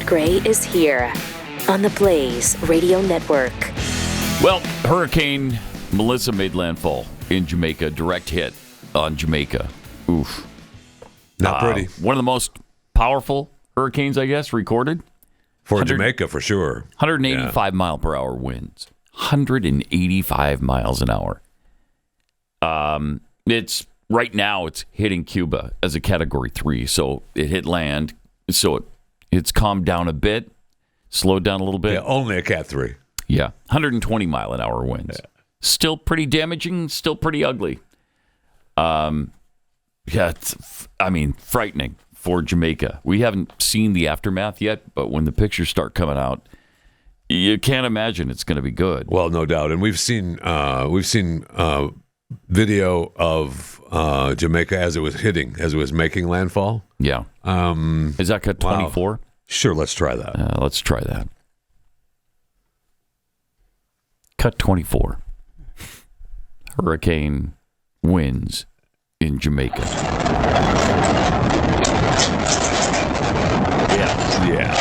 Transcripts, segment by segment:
Gray is here on the Blaze Radio Network. Well, Hurricane Melissa made landfall in Jamaica. Direct hit on Jamaica. Oof. Not pretty. One of the most powerful hurricanes, I guess, recorded. For Jamaica, for sure. 185 mile per hour winds. 185 miles an hour. It's right now it's hitting Cuba as a Category 3. So it hit land. So it's calmed down a bit, slowed down a little bit. Yeah, only a Cat 3. Yeah, 120 mile an hour winds. Yeah. Still pretty damaging, still pretty ugly. Yeah, it's, frightening for Jamaica. We haven't seen the aftermath yet, but when the pictures start coming out, you can't imagine it's going to be good. Well, no doubt. And we've seen video of Jamaica as it was making landfall. Yeah. Is that cut 24? Wow. Sure, let's try that. Let's try that. Cut 24. Hurricane winds in Jamaica. Yeah.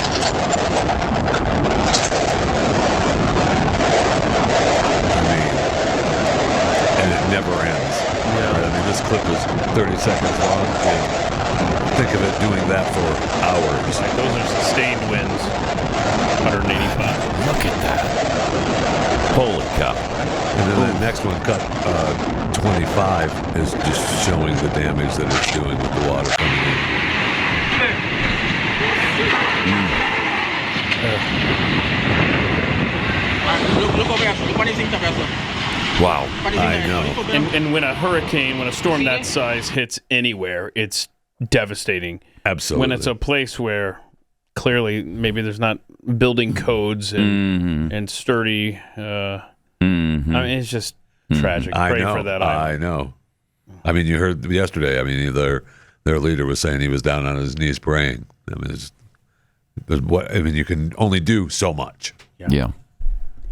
And it never ends. Yeah. Right? I mean, this clip is 30 seconds long. And think of it doing that for hours. Like, those are sustained winds. 185. Look at that. Holy cow. And then the next one, cut 25, is just showing the damage that it's doing with the water coming in. Wow. I know. And when a storm that size hits anywhere, it's devastating. Absolutely. When it's a place where clearly maybe there's not building codes and sturdy. I mean, it's just tragic. Pray for that island. I know. I mean, you heard yesterday. I mean, their leader was saying he was down on his knees praying. I mean, you can only do so much. Yeah.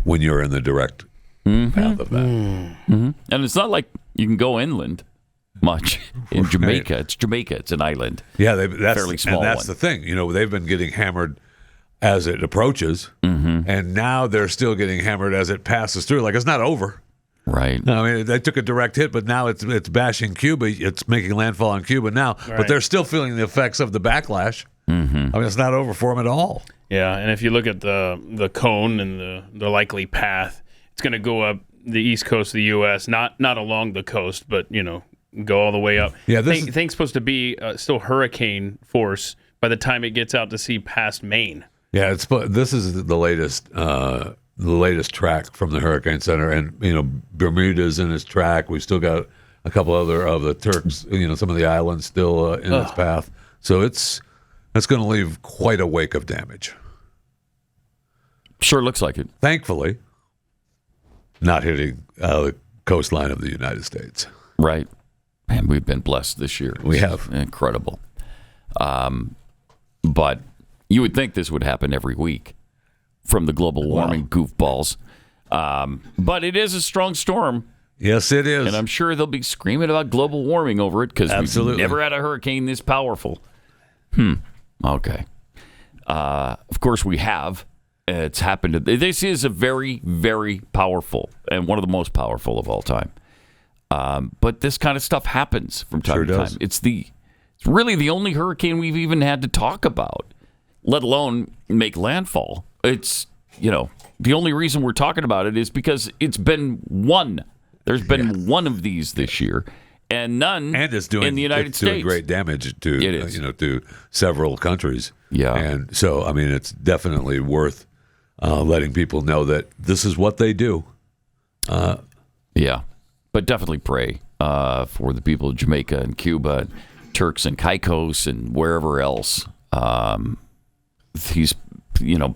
When you're in the direct path of that. Mm-hmm. And it's not like you can go inland much in Jamaica. It's Jamaica. It's an island. Yeah, that's fairly small. And that's the thing. You know, they've been getting hammered as it approaches, and now they're still getting hammered as it passes through. Like, it's not over. Right. I mean, they took a direct hit, but now it's bashing Cuba. It's making landfall on Cuba now, but they're still feeling the effects of the backlash. I mean, it's not over for them at all. Yeah, and if you look at the cone and the likely path, it's going to go up the east coast of the U.S., not along the coast, but, go all the way up. Yeah, thing's supposed to be still hurricane force by the time it gets out to sea past Maine. Yeah, this is the latest track from the Hurricane Center, and Bermuda's in its track. We've still got a couple other of the Turks, some of the islands still in its path. So it's going to leave quite a wake of damage. Sure looks like it. Thankfully, not hitting the coastline of the United States. Right. Man, we've been blessed this year. We have. Incredible. But you would think this would happen every week from the global warming goofballs. But it is a strong storm. Yes, it is. And I'm sure they'll be screaming about global warming over it because we've never had a hurricane this powerful. Okay. Of course we have. It's happened. This is a very, very powerful and one of the most powerful of all time. But this kind of stuff happens from time to time. It's really the only hurricane we've even had to talk about, let alone make landfall. It's, the only reason we're talking about it is because it's been one. There's been one of these this year, and none in the United States. Doing great damage to to several countries. Yeah, and so I mean, it's definitely worth letting people know that this is what they do. Yeah, but definitely pray for the people of Jamaica and Cuba, and Turks and Caicos, and wherever else. These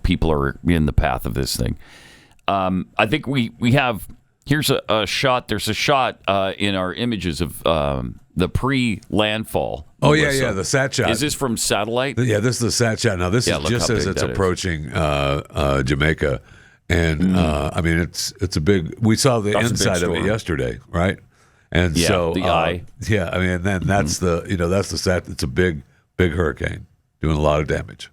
people are in the path of this thing. I think we have. Here's a shot. There's a shot in our images of the pre-landfall. Oh, yeah, the sat shot. Is this from satellite? Yeah, this is the sat shot. Now, this is just as it's approaching Jamaica. And, I mean, it's a big... We saw the inside of it yesterday, right? And so... the eye. Yeah, I mean, and then that's the sat... It's a big hurricane doing a lot of damage.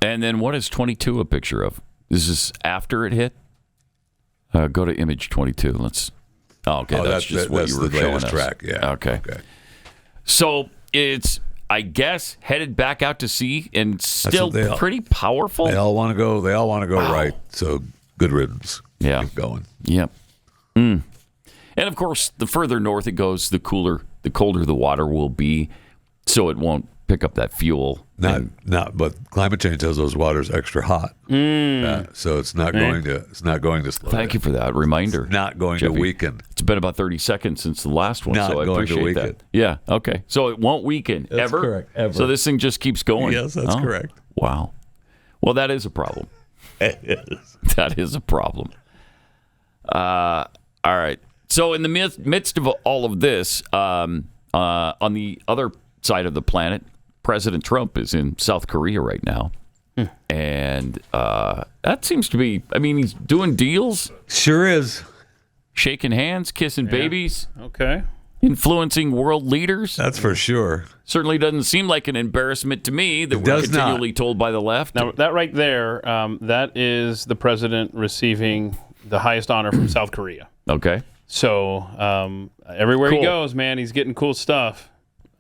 And then what is 22 a picture of? This is after it hit? Go to image 22. Let's. Oh, okay. That's just what you were showing us. Track. Yeah. Okay. So it's, I guess, headed back out to sea and still pretty powerful. They all want to go. Right. So good riddance. Yeah. Keep going. Yep. And of course, the further north it goes, the colder the water will be, so it won't pick up that fuel. But climate change has those waters extra hot, so it's not going to. It's not going to slow. Thank you for that reminder. It's not going Jeffy. to weaken. It's been about 30 seconds since the last one, Not so I going to appreciate weaken. that. Yeah. Okay. So it won't weaken ever. Correct. Ever. So this thing just keeps going. Yes, that's correct. Wow. Well, that is a problem. It is. That is a problem. All right. So in the midst of all of this, on the other side of the planet, President Trump is in South Korea right now. And that seems to be, I mean, he's doing deals. Sure is. Shaking hands, kissing babies. Okay. Influencing world leaders. That's for sure. Certainly doesn't seem like an embarrassment to me that we're continually told by the left. Now, that right there, that is the president receiving the highest honor from South Korea. Okay. So everywhere he goes, man, he's getting cool stuff.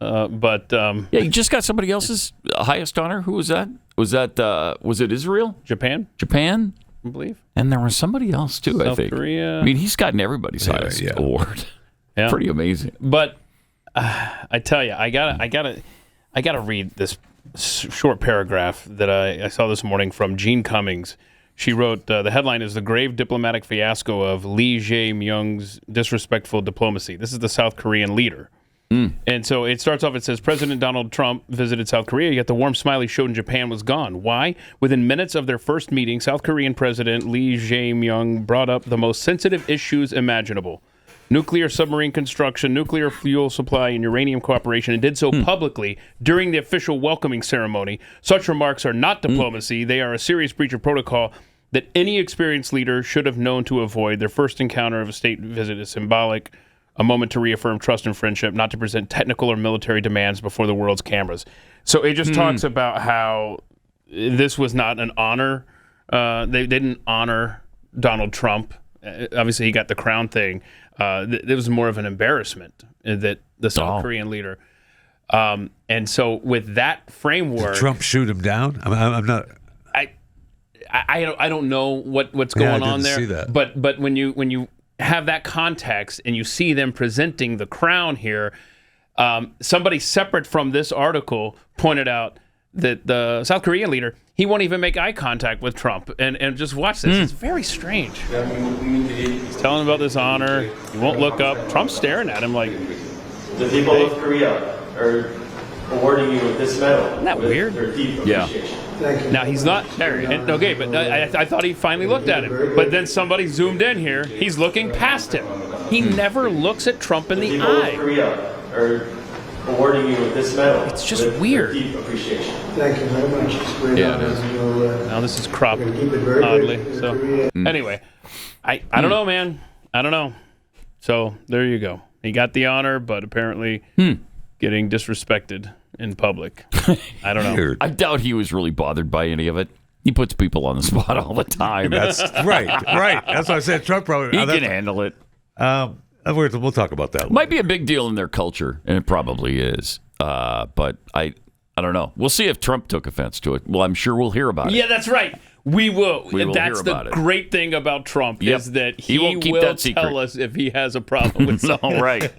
Yeah, he just got somebody else's highest honor. Who was that? Was it Israel? Japan, I believe. And there was somebody else too, I think. South Korea. I mean, he's gotten everybody's highest award. Yeah. Pretty amazing. But I tell you, I gotta read this short paragraph that I saw this morning from Jean Cummings. She wrote, the headline is "The Grave Diplomatic Fiasco of Lee Jae-myung's Disrespectful Diplomacy." This is the South Korean leader. And so it starts off, it says, President Donald Trump visited South Korea, yet the warm smile he showed in Japan was gone. Why? Within minutes of their first meeting, South Korean President Lee Jae-myung brought up the most sensitive issues imaginable. Nuclear submarine construction, nuclear fuel supply, and uranium cooperation, and did so publicly during the official welcoming ceremony. Such remarks are not diplomacy. They are a serious breach of protocol that any experienced leader should have known to avoid. Their first encounter of a state visit is symbolic, a moment to reaffirm trust and friendship, not to present technical or military demands before the world's cameras. So it just talks about how this was not an honor. They didn't honor Donald Trump. Obviously, he got the crown thing. It was more of an embarrassment that the South Korean leader. And so with that framework, Did Trump shoot him down? I'm not. I don't know what's going on there. See that. But when you have that context and you see them presenting the crown here, somebody separate from this article pointed out that the South Korean leader, he won't even make eye contact with Trump. And just watch this. It's very strange. He's telling him about this honor. He won't look up. Trump's staring at him like, the people of Korea are awarding you with this medal. Isn't that weird? Their deep Yeah. appreciation. now he's not there. Okay, but I thought he finally looked at him. But then somebody zoomed in here. He's looking past him. He never looks at Trump in the People eye. of Korea are awarding you with this medal. It's just with weird. Deep appreciation. Thank you very much. It's great. Yeah, it is. Now this is cropped Keep it very oddly. brief. So anyway, I don't know, man. I don't know. So there you go. He got the honor, but apparently getting disrespected in public. I don't know. Weird. I doubt he was really bothered by any of it. He puts people on the spot all the time. That's right. That's why I said Trump probably. He can handle it. We'll talk about that. Might be a big deal in their culture, and it probably is. But I don't know. We'll see if Trump took offense to it. Well, I'm sure we'll hear about it. Yeah, that's right. We will. We will That's hear the about it. great thing about Trump is that he won't keep will that secret. tell us if he has a problem with something. All right.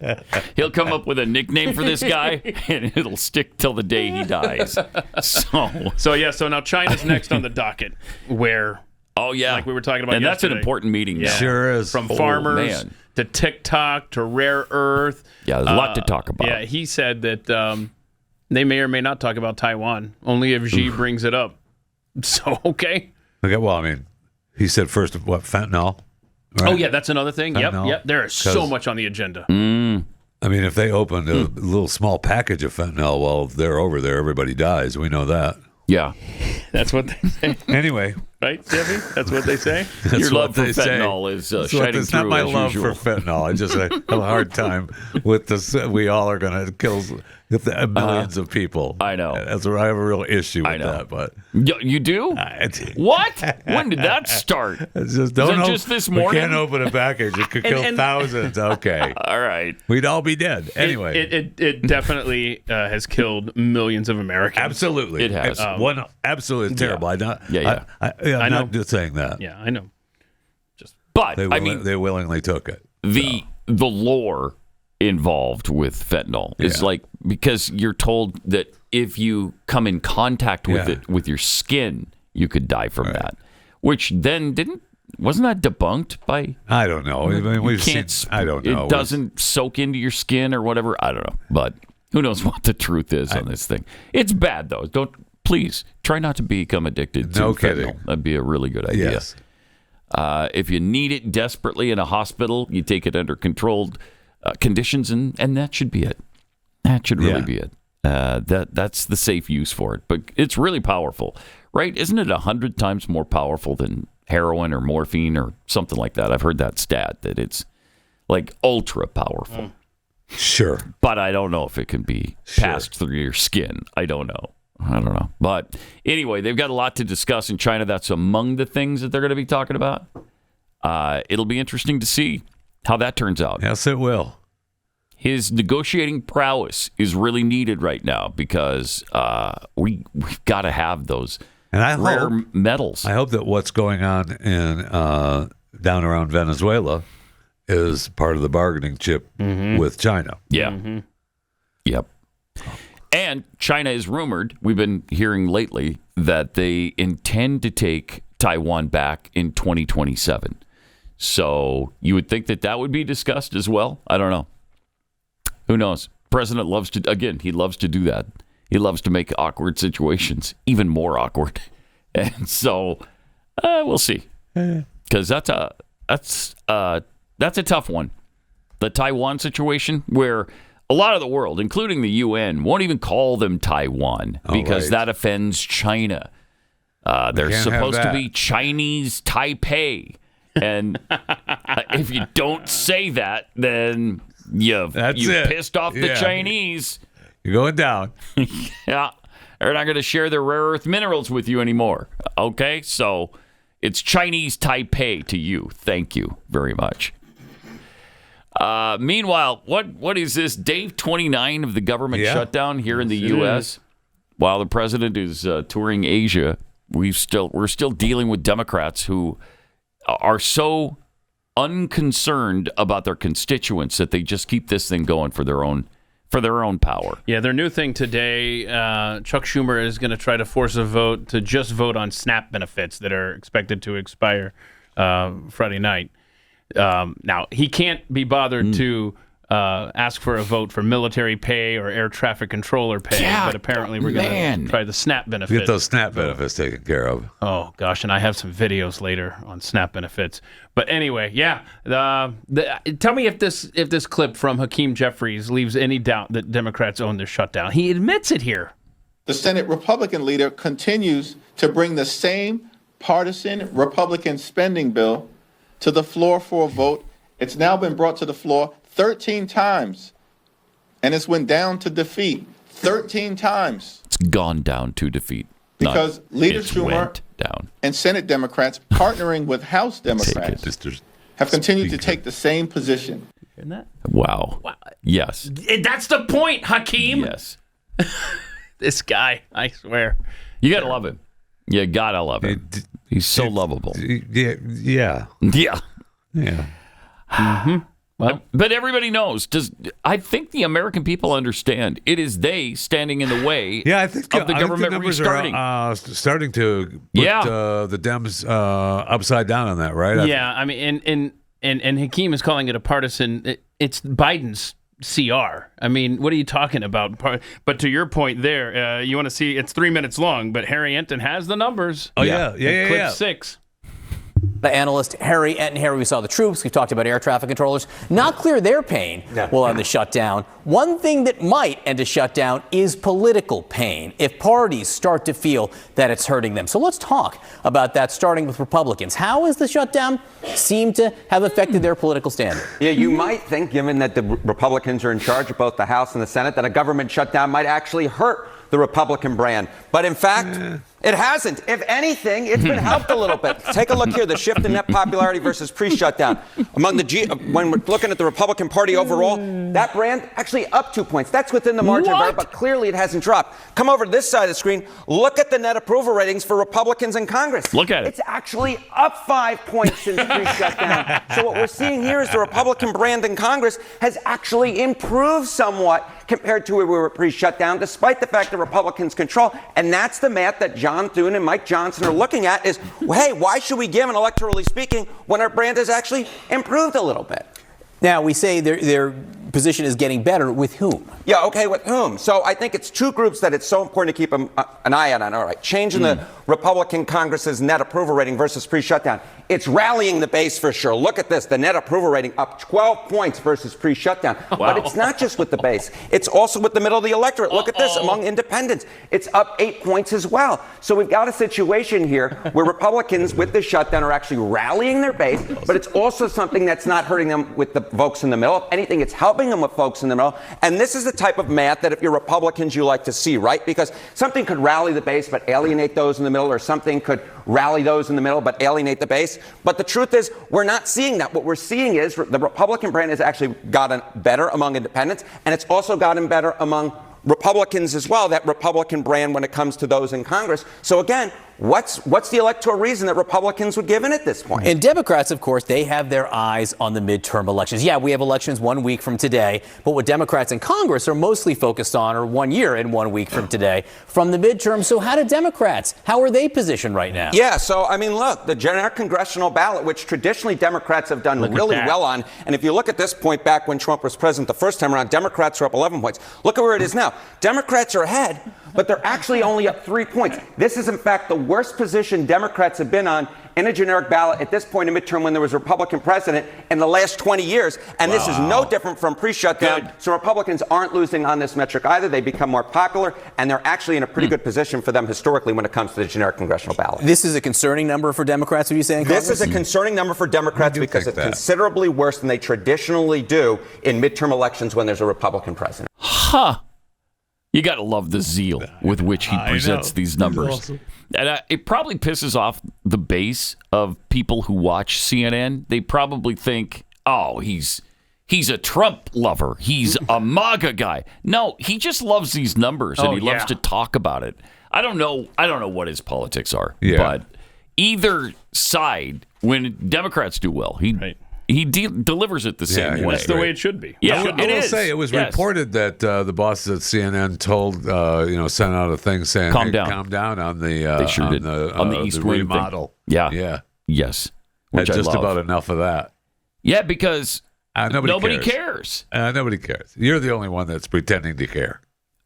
He'll come up with a nickname for this guy, and it'll stick till the day he dies. So now China's next on the docket, where like we were talking about and that's an yesterday. important meeting. Now. Sure is. From farmers man. to TikTok to rare earth. Yeah, there's a lot to talk about. Yeah, he said that they may or may not talk about Taiwan, only if Xi brings it up. So, okay. Okay, well, I mean, he said first, fentanyl? Right? Oh, yeah, that's another thing. Fentanyl. Yep. There is so much on the agenda. I mean, if they opened a little small package of fentanyl while they're over there, everybody dies. We know that. Yeah. That's what they say. Anyway, Right, Jeffy? That's what they say? Your love for fentanyl is shining through. It's not my love usual. for fentanyl. I just have a hard time with this. We all are going to kill millions of people. I know. That's where I have a real issue with that. But you do? What? When did that start? It's just, don't Is that just this morning? We can't open a package. It could kill thousands. Okay. All right. We'd all be dead. Anyway. It definitely has killed millions of Americans. Absolutely. It has. Absolutely terrible. I'm not just saying that. Yeah, I know. But they willingly took it. The lore involved with fentanyl is like, because you're told that if you come in contact with it with your skin, you could die from that. Which then wasn't that debunked by? I don't know. I mean, I don't know. It doesn't soak into your skin or whatever. I don't know. But who knows what the truth is on this thing? It's bad though. Please try not to become addicted to fentanyl. That'd be a really good idea. Yes. If you need it desperately in a hospital, you take it under controlled conditions, and that should be it. That should really be it. That's the safe use for it. But it's really powerful, right? Isn't it 100 times more powerful than heroin or morphine or something like that? I've heard that stat, that it's like ultra powerful. Sure. But I don't know if it can be passed through your skin. I don't know. But anyway, they've got a lot to discuss in China. That's among the things that they're going to be talking about. It'll be interesting to see how that turns out. Yes, it will. His negotiating prowess is really needed right now because we've got to have those rare metals. I hope that what's going on in down around Venezuela is part of the bargaining chip with China. Yeah. Yep. And China is rumored, we've been hearing lately, that they intend to take Taiwan back in 2027. So you would think that would be discussed as well. I don't know. Who knows? President loves to do that. He loves to make awkward situations even more awkward. And so we'll see. Because that's a tough one. The Taiwan situation, where a lot of the world, including the UN, won't even call them Taiwan because that offends China. They're supposed to be Chinese Taipei. And if you don't say that, then you've pissed off the Chinese. You're going down. Yeah. They're not going to share their rare earth minerals with you anymore. Okay? So it's Chinese Taipei to you. Thank you very much. Meanwhile, what is this? Day 29 of the government shutdown here in the U.S. While the president is touring Asia, we're still dealing with Democrats who are so unconcerned about their constituents that they just keep this thing going for their own power. Yeah, their new thing today, Chuck Schumer is going to try to force a vote to just vote on SNAP benefits that are expected to expire Friday night. Now, he can't be bothered to ask for a vote for military pay or air traffic controller pay, but apparently we're going to try the SNAP benefits. Get those SNAP benefits taken care of. Oh, gosh, and I have some videos later on SNAP benefits. But anyway, tell me if this clip from Hakeem Jeffries leaves any doubt that Democrats own this shutdown. He admits it here. The Senate Republican leader continues to bring the same partisan Republican spending bill to the floor for a vote. It's now been brought to the floor 13 times, and it's went down to defeat 13 times. It's gone down to defeat. Because Leader Schumer and Senate Democrats, partnering with House Democrats, have continued to take the same position. Hearing that? Wow. Yes. That's the point, Hakeem. Yes. This guy, I swear. You got to love him. You got to love him. He's so lovable. Yeah. Mm-hmm. Well, but everybody knows. I think the American people understand it is they standing in the way I think, of the government restarting. Starting to put the Dems upside down on that, right? I mean, and Hakeem is calling it a partisan. It's Biden's CR. I mean, what are you talking about? But to your point there, you want to see, it's 3 minutes long, but Harry Enten has the numbers. Oh, yeah. Clip 6. The analyst Harry Enten. Harry, we saw the troops. We've talked about air traffic controllers. Not clear their pain will end the shutdown. One thing that might end a shutdown is political pain if parties start to feel that it's hurting them. So let's talk about that, starting with Republicans. How has the shutdown seemed to have affected their political standing? Yeah, you might think, given that the Republicans are in charge of both the House and the Senate, that a government shutdown might actually hurt the Republican brand. But in fact, it hasn't. If anything, it's been helped a little bit. Take a look here, the shift in net popularity versus pre-shutdown. When we're looking at the Republican Party overall, that brand actually up 2 points. That's within the margin of error, but clearly it hasn't dropped. Come over to this side of the screen. Look at the net approval ratings for Republicans in Congress. Look at it. It's actually up 5 points since pre-shutdown. So what we're seeing here is the Republican brand in Congress has actually improved somewhat compared to where we were pre-shutdown, despite the fact that Republicans control. And that's the math that John Thune and Mike Johnson are looking at is, well, hey, why should we give an electorally speaking when our brand has actually improved a little bit? Now, we say their position is getting better. With whom? Yeah, okay, with whom? So I think it's two groups that it's so important to keep an eye on. All right, changing the Republican Congress's net approval rating versus pre-shutdown. It's rallying the base for sure. Look at this. The net approval rating up 12 points versus pre-shutdown. Wow. But it's not just with the base. It's also with the middle of the electorate. Look at this. Among independents, it's up 8 points as well. So we've got a situation here where Republicans with the shutdown are actually rallying their base, but it's also something that's not hurting them with the folks in the middle. If anything, it's helping them with folks in the middle. And this is the type of math that if you're Republicans, you like to see, right? Because something could rally the base but alienate those in the middle, or something could rally those in the middle but alienate the base. But the truth is, we're not seeing that. What we're seeing is the Republican brand has actually gotten better among independents, and it's also gotten better among Republicans as well, that Republican brand when it comes to those in Congress. So again, what's the electoral reason that Republicans would give in at this point? And Democrats, of course, they have their eyes on the midterm elections. Yeah, we have elections 1 week from today, but what Democrats in Congress are mostly focused on are 1 year and 1 week from today from the midterm. So how are they positioned right now? Yeah, so I mean, look, the generic congressional ballot, which traditionally Democrats have done really well on, and if you look at this point back when Trump was president the first time around, Democrats are up 11 points. Look at where it is now. Democrats are ahead, but they're actually only up 3 points. This is, in fact, the worst position Democrats have been on in a generic ballot at this point in midterm when there was a Republican president in the last 20 years. And this is no different from pre-shutdown. Good. So Republicans aren't losing on this metric either. They become more popular, and they're actually in a pretty good position for them historically when it comes to the generic congressional ballot. This is a concerning number for Democrats, would you say, in Congress? This is a concerning number for Democrats because it's considerably worse than they traditionally do in midterm elections when there's a Republican president. You got to love the zeal with which he presents these numbers. Awesome. And it probably pisses off the base of people who watch CNN. They probably think, oh, he's a Trump lover. He's a MAGA guy. No, he just loves these numbers, and he loves to talk about it. I don't know what his politics are, but either side, when Democrats do well, he delivers it the same way. That's the way it should be. Yeah, I will say it was reported that the bosses at CNN told, sent out a thing saying, calm down on the on the East Wing remodel. Yes. Which just about enough of that. Yeah, because nobody cares. Nobody cares. You're the only one that's pretending to care.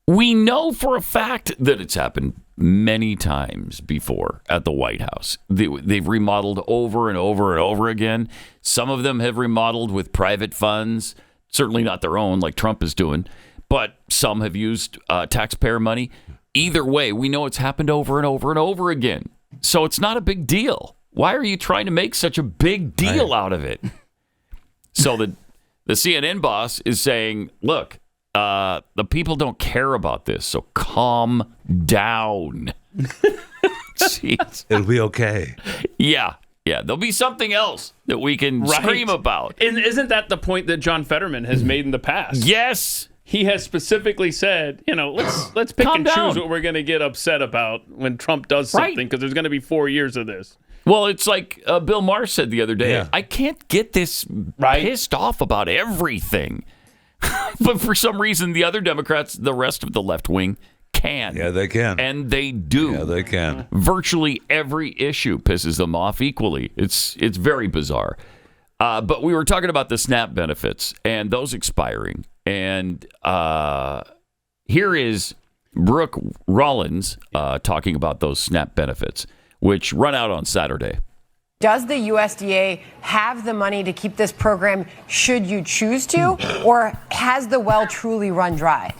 We know for a fact that it's happened many times before at the White House. They've remodeled over and over and over again. Some of them have remodeled with private funds, certainly not their own like Trump is doing, but some have used taxpayer money. Either way, we know it's happened over and over and over again. So it's not a big deal. Why are you trying to make such a big deal out of it? So the CNN boss is saying, look, the people don't care about this, so calm down. Jeez. It'll be okay. Yeah, there'll be something else that we can scream about. And isn't that the point that John Fetterman has made in the past? Yes. He has specifically said, let's pick and choose what we're going to get upset about when Trump does something, because there's going to be 4 years of this. Well, it's like Bill Maher said the other day, I can't get this pissed off about everything. But for some reason, the other Democrats, the rest of the left wing, can. Yeah, they can. And they do. Yeah, they can. Virtually every issue pisses them off equally. It's very bizarre. But we were talking about the SNAP benefits and those expiring. And here is Brooke Rollins talking about those SNAP benefits, which run out on Saturday. Does the USDA have the money to keep this program should you choose to, or has the well truly run dry?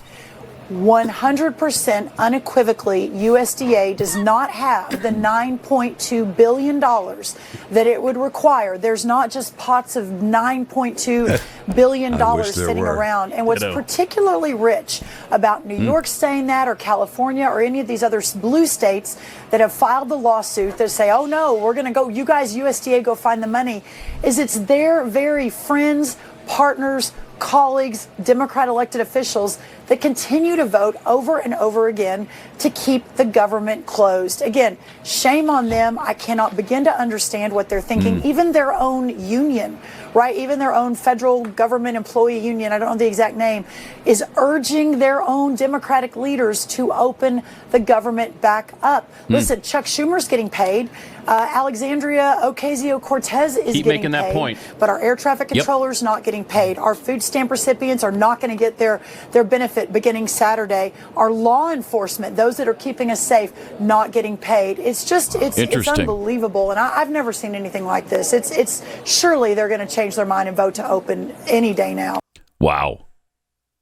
100% unequivocally, USDA does not have the $9.2 billion that it would require. There's not just pots of $9.2 billion sitting around. And what's particularly rich about New York saying that, or California, or any of these other blue states that have filed the lawsuit that say, oh no, we're going to go, you guys, USDA, go find the money, is it's their very friends, partners, colleagues, Democrat elected officials that continue to vote over and over again to keep the government closed. Again, shame on them. I cannot begin to understand what they're thinking. Even their own union, right? Even their own federal government employee union, I don't know the exact name, is urging their own Democratic leaders to open the government back up. Listen, Chuck Schumer's getting paid. Alexandria Ocasio-Cortez is getting making paid, that point. but our air traffic controllers not getting paid. Our food stamp recipients are not going to get their benefit beginning Saturday. Our law enforcement, those that are keeping us safe, not getting paid. It's just it's unbelievable, and I've never seen anything like this. It's surely they're going to change their mind and vote to open any day now. Wow.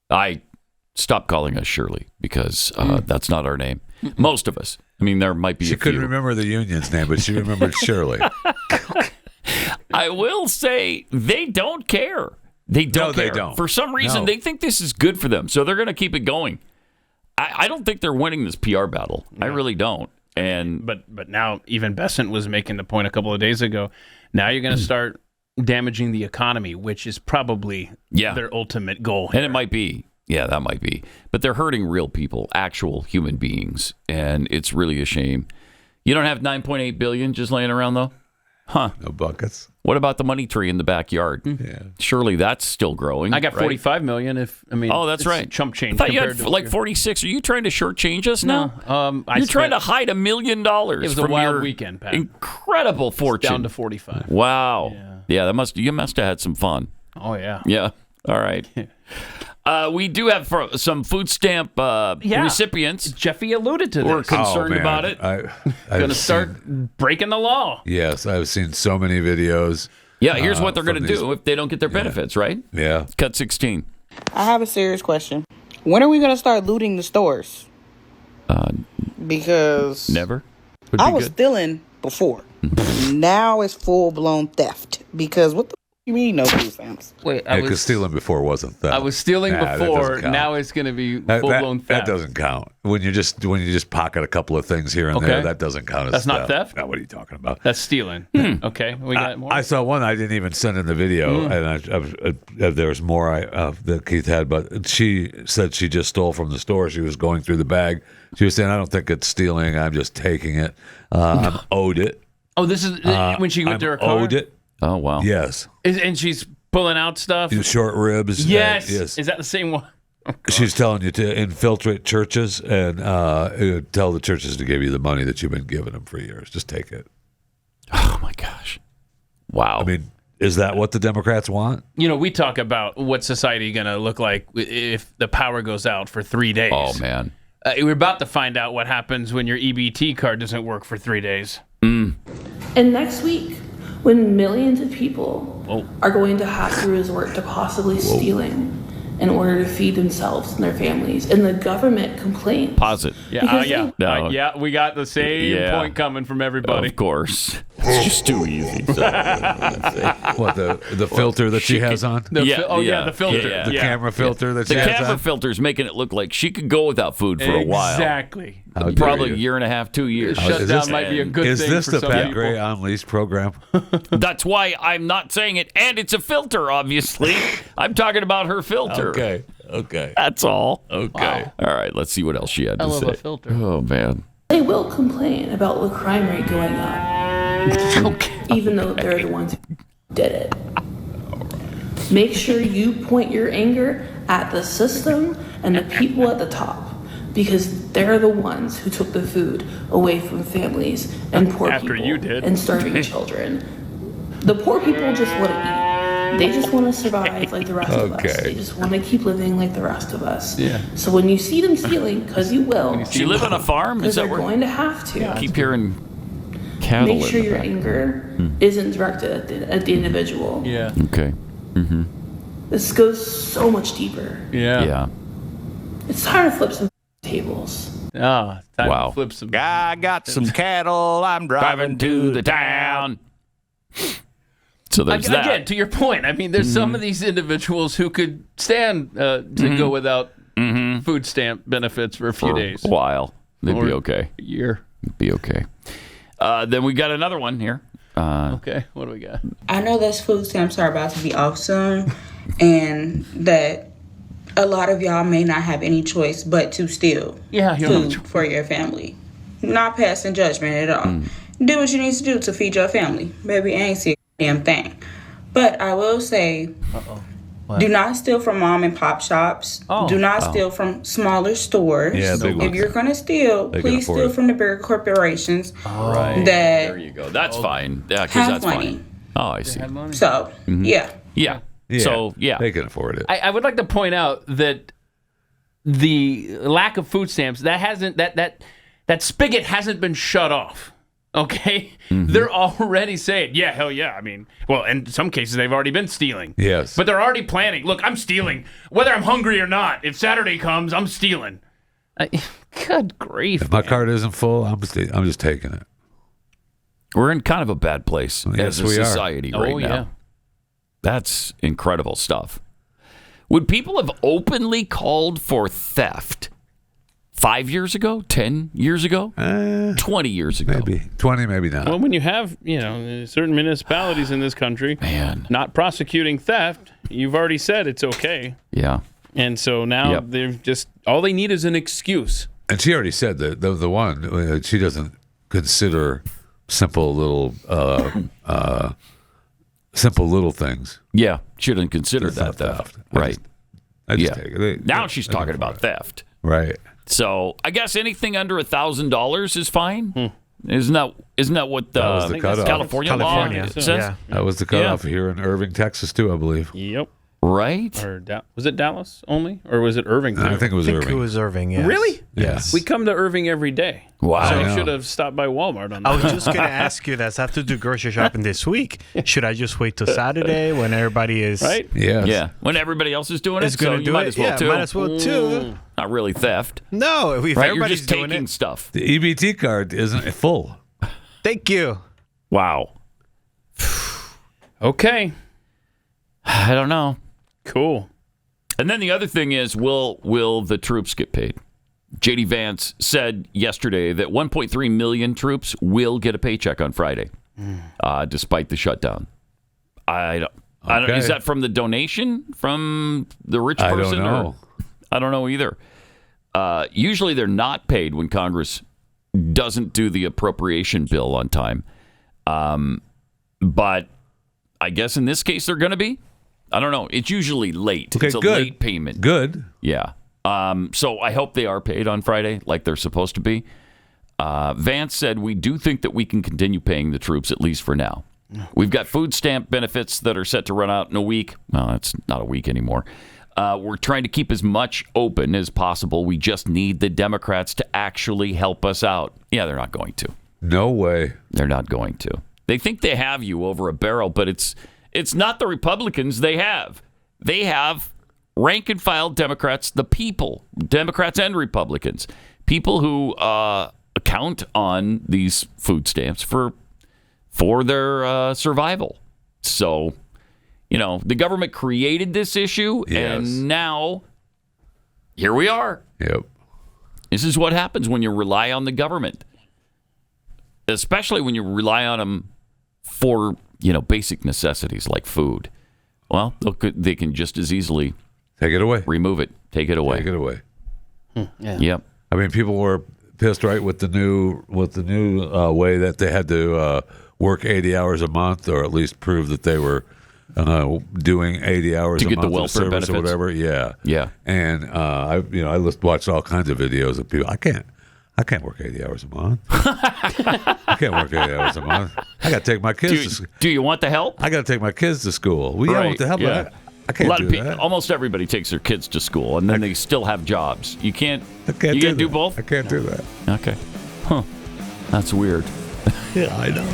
I stopped calling us Shirley because that's not our name. Most of us. I mean, there might be She couldn't remember the union's name, but she remembered Shirley. I will say they don't care. They don't care. They don't. For some reason, they think this is good for them, so they're going to keep it going. I don't think they're winning this PR battle. No. I really don't. And But now, even Besant was making the point a couple of days ago, now you're going to start damaging the economy, which is probably their ultimate goal here. And it might be. Yeah, that might be. But they're hurting real people, actual human beings, and it's really a shame. You don't have $9.8 billion just laying around, though? Huh. No buckets. What about the money tree in the backyard? Yeah. Surely that's still growing. I got $45 million. Oh, that's right. Chump change. I thought you had like 46. Are you trying to shortchange us now? You're trying to hide $1 million. It was a wild weekend, Pat. Incredible fortune. Down to 45. Wow. Yeah, you must have had some fun. Oh, yeah. Yeah. All right. We do have some food stamp recipients. Jeffy alluded to this. We're concerned about it. Going to start breaking the law. Yes, I've seen so many videos. Yeah, here's what they're going to do if they don't get their benefits, right? Yeah. Cut 16. I have a serious question. When are we going to start looting the stores? Because never. I was stealing before. Now it's full-blown theft. Because what the you mean no food stamps? Wait, because stealing before wasn't theft. I was stealing before. Now it's going to be full-blown theft. That doesn't count. When you just pocket a couple of things here and there, that doesn't count as That's theft. not theft? No, what are you talking about? That's stealing. Okay, we got more. I saw one I didn't even send in the video, and there was more that Keith had, but she said she just stole from the store. She was going through the bag. She was saying, I don't think it's stealing. I'm just taking it. I'm owed it. Oh, this is when she went to her car? Owed it. Oh, wow. Yes. And she's pulling out stuff? Short ribs. Yes. Yes. Is that the same one? Oh, she's telling you to infiltrate churches and tell the churches to give you the money that you've been giving them for years. Just take it. Oh, my gosh. Wow. I mean, is that what the Democrats want? You know, we talk about what society going to look like if the power goes out for 3 days. Oh, man. We're about to find out what happens when your EBT card doesn't work for 3 days. And next week, when millions of people are going to have to resort to possibly stealing in order to feed themselves and their families, and the government complains. Pause it. Yeah, we got the same point coming from everybody. Of course. It's just too easy. What, the filter that she has on? The filter. The camera filter that she has on? The camera filter's making it look like she could go without food for a while. Exactly. Probably a year and a half, 2 years. Shutdown might be a good thing for some people. Is this the Pat Gray Unleashed program? That's why I'm not saying it. And it's a filter, obviously. I'm talking about her filter. Okay. That's all. Okay. Wow. All right, let's see what else she had to say. I love a filter. Oh, man. They will complain about the crime rate going up, even though they're the ones who did it. Make sure you point your anger at the system and the people at the top, because they're the ones who took the food away from families and poor people and starving children. The poor people just want to eat. They just want to survive like the rest of us. They just want to keep living like the rest of us. Yeah. So when you see them stealing, because you will. Do you live on a farm? Because they're going to have to. I keep hearing Cattle make sure in the your back. anger isn't directed at the individual. Yeah. Okay. Mm-hmm. This goes so much deeper. Yeah. Yeah. It's time to flip some tables. Ah, time Wow. to flip some. I got some cattle. I'm driving to the town. So there's that. Again, to your point, I mean, there's some of these individuals who could stand to go without food stamp benefits for a few days. A while. They'd Or be okay. A year. Be okay. Then we got another one here. Okay, what do we got? I know that food stamps are about to be off soon, and that a lot of y'all may not have any choice but to steal food for your family. Not passing judgment at all. Do what you need to do to feed your family. Baby, I ain't see a damn thing. But I will say, do not steal from mom and pop shops. Do not steal from smaller stores. Yeah, big if ones. you're going to steal, They can please afford steal it. from the bigger corporations. Right. That There you go. That's fine. Yeah, because have that's money. fine. Oh, I see. So, yeah. Yeah. So, yeah. They can afford it. I would like to point out that the lack of food stamps that spigot hasn't been shut off. Okay, they're already saying, yeah, hell yeah. I mean, well, in some cases they've already been stealing. Yes, but they're already planning. Look, I'm stealing, whether I'm hungry or not. If Saturday comes, I'm stealing. Good grief! If my card isn't full, I'm just taking it. We're in kind of a bad place as a society right now. Yeah. That's incredible stuff. Would people have openly called for theft 5 years ago, 10 years ago, 20 years ago? Maybe 20, maybe not. Well, when you have, certain municipalities in this country not prosecuting theft, you've already said it's okay. Yeah. And so now they're just, all they need is an excuse. And she already said that the one, she doesn't consider simple little things. Yeah, she didn't consider It's that not theft. I Right. just take it. Now she's talking about theft. Right. So I guess anything under $1,000 is fine. Isn't that what That was the cutoff. California law says? Yeah. That was the cutoff here in Irving, Texas, too, I believe. Yep. Right. Or was it Dallas only, or was it Irving? Too? I think it was Irving. It was Irving. Yes. Really? Yes. We come to Irving every day. Wow. So I you know. should have stopped by Walmart on that. I was just going to ask you that. I have to do grocery shopping this week. Should I just wait till Saturday when everybody is right? Yes. Yeah. When everybody else is doing Is it, so gonna you do might it? as well Yeah, too. might as well too. Not really theft. No, if Right? You're everybody's just doing taking it. stuff. The EBT card isn't full. Thank you. Wow. Okay. I don't know. Cool. And then the other thing is, will the troops get paid? J.D. Vance said yesterday that 1.3 million troops will get a paycheck on Friday, despite the shutdown. I don't. Okay. Is that from the donation from the rich I person? don't know. I don't know either. Usually they're not paid when Congress doesn't do the appropriation bill on time. But I guess in this case they're going to be. I don't know. It's usually late. Okay, it's a good. late payment. Good. Yeah. So I hope they are paid on Friday like they're supposed to be. Vance said, we do think that we can continue paying the troops, at least for now. We've got food stamp benefits that are set to run out in a week. Well, it's not a week anymore. We're trying to keep as much open as possible. We just need the Democrats to actually help us out. Yeah, they're not going to. No way. They're not going to. They think they have you over a barrel, but it's not the Republicans they have. They have rank and file Democrats, the people, Democrats and Republicans, people who count on these food stamps for their survival. So, the government created this issue, and now here we are. Yep. This is what happens when you rely on the government, especially when you rely on them for basic necessities like food. Well, they can just as easily take it away, remove it, take it away. Yeah. Yep. I mean, people were pissed, right, with the new way that they had to work 80 hours a month, or at least prove that they were doing 80 hours to a get month the welfare of service benefits or whatever. Yeah. Yeah. And I watched all kinds of videos of people. I can't work 80 hours a month. I can't work 80 hours a month. I got to take my kids. Do you want the help? I got to take my kids to school. Well, yeah, I want the help. Yeah. I can't do that. Almost everybody takes their kids to school, and then they still have jobs. You can't. I can't you do can't do that. both. I can't do that. Okay. Huh. That's weird. Yeah, I know.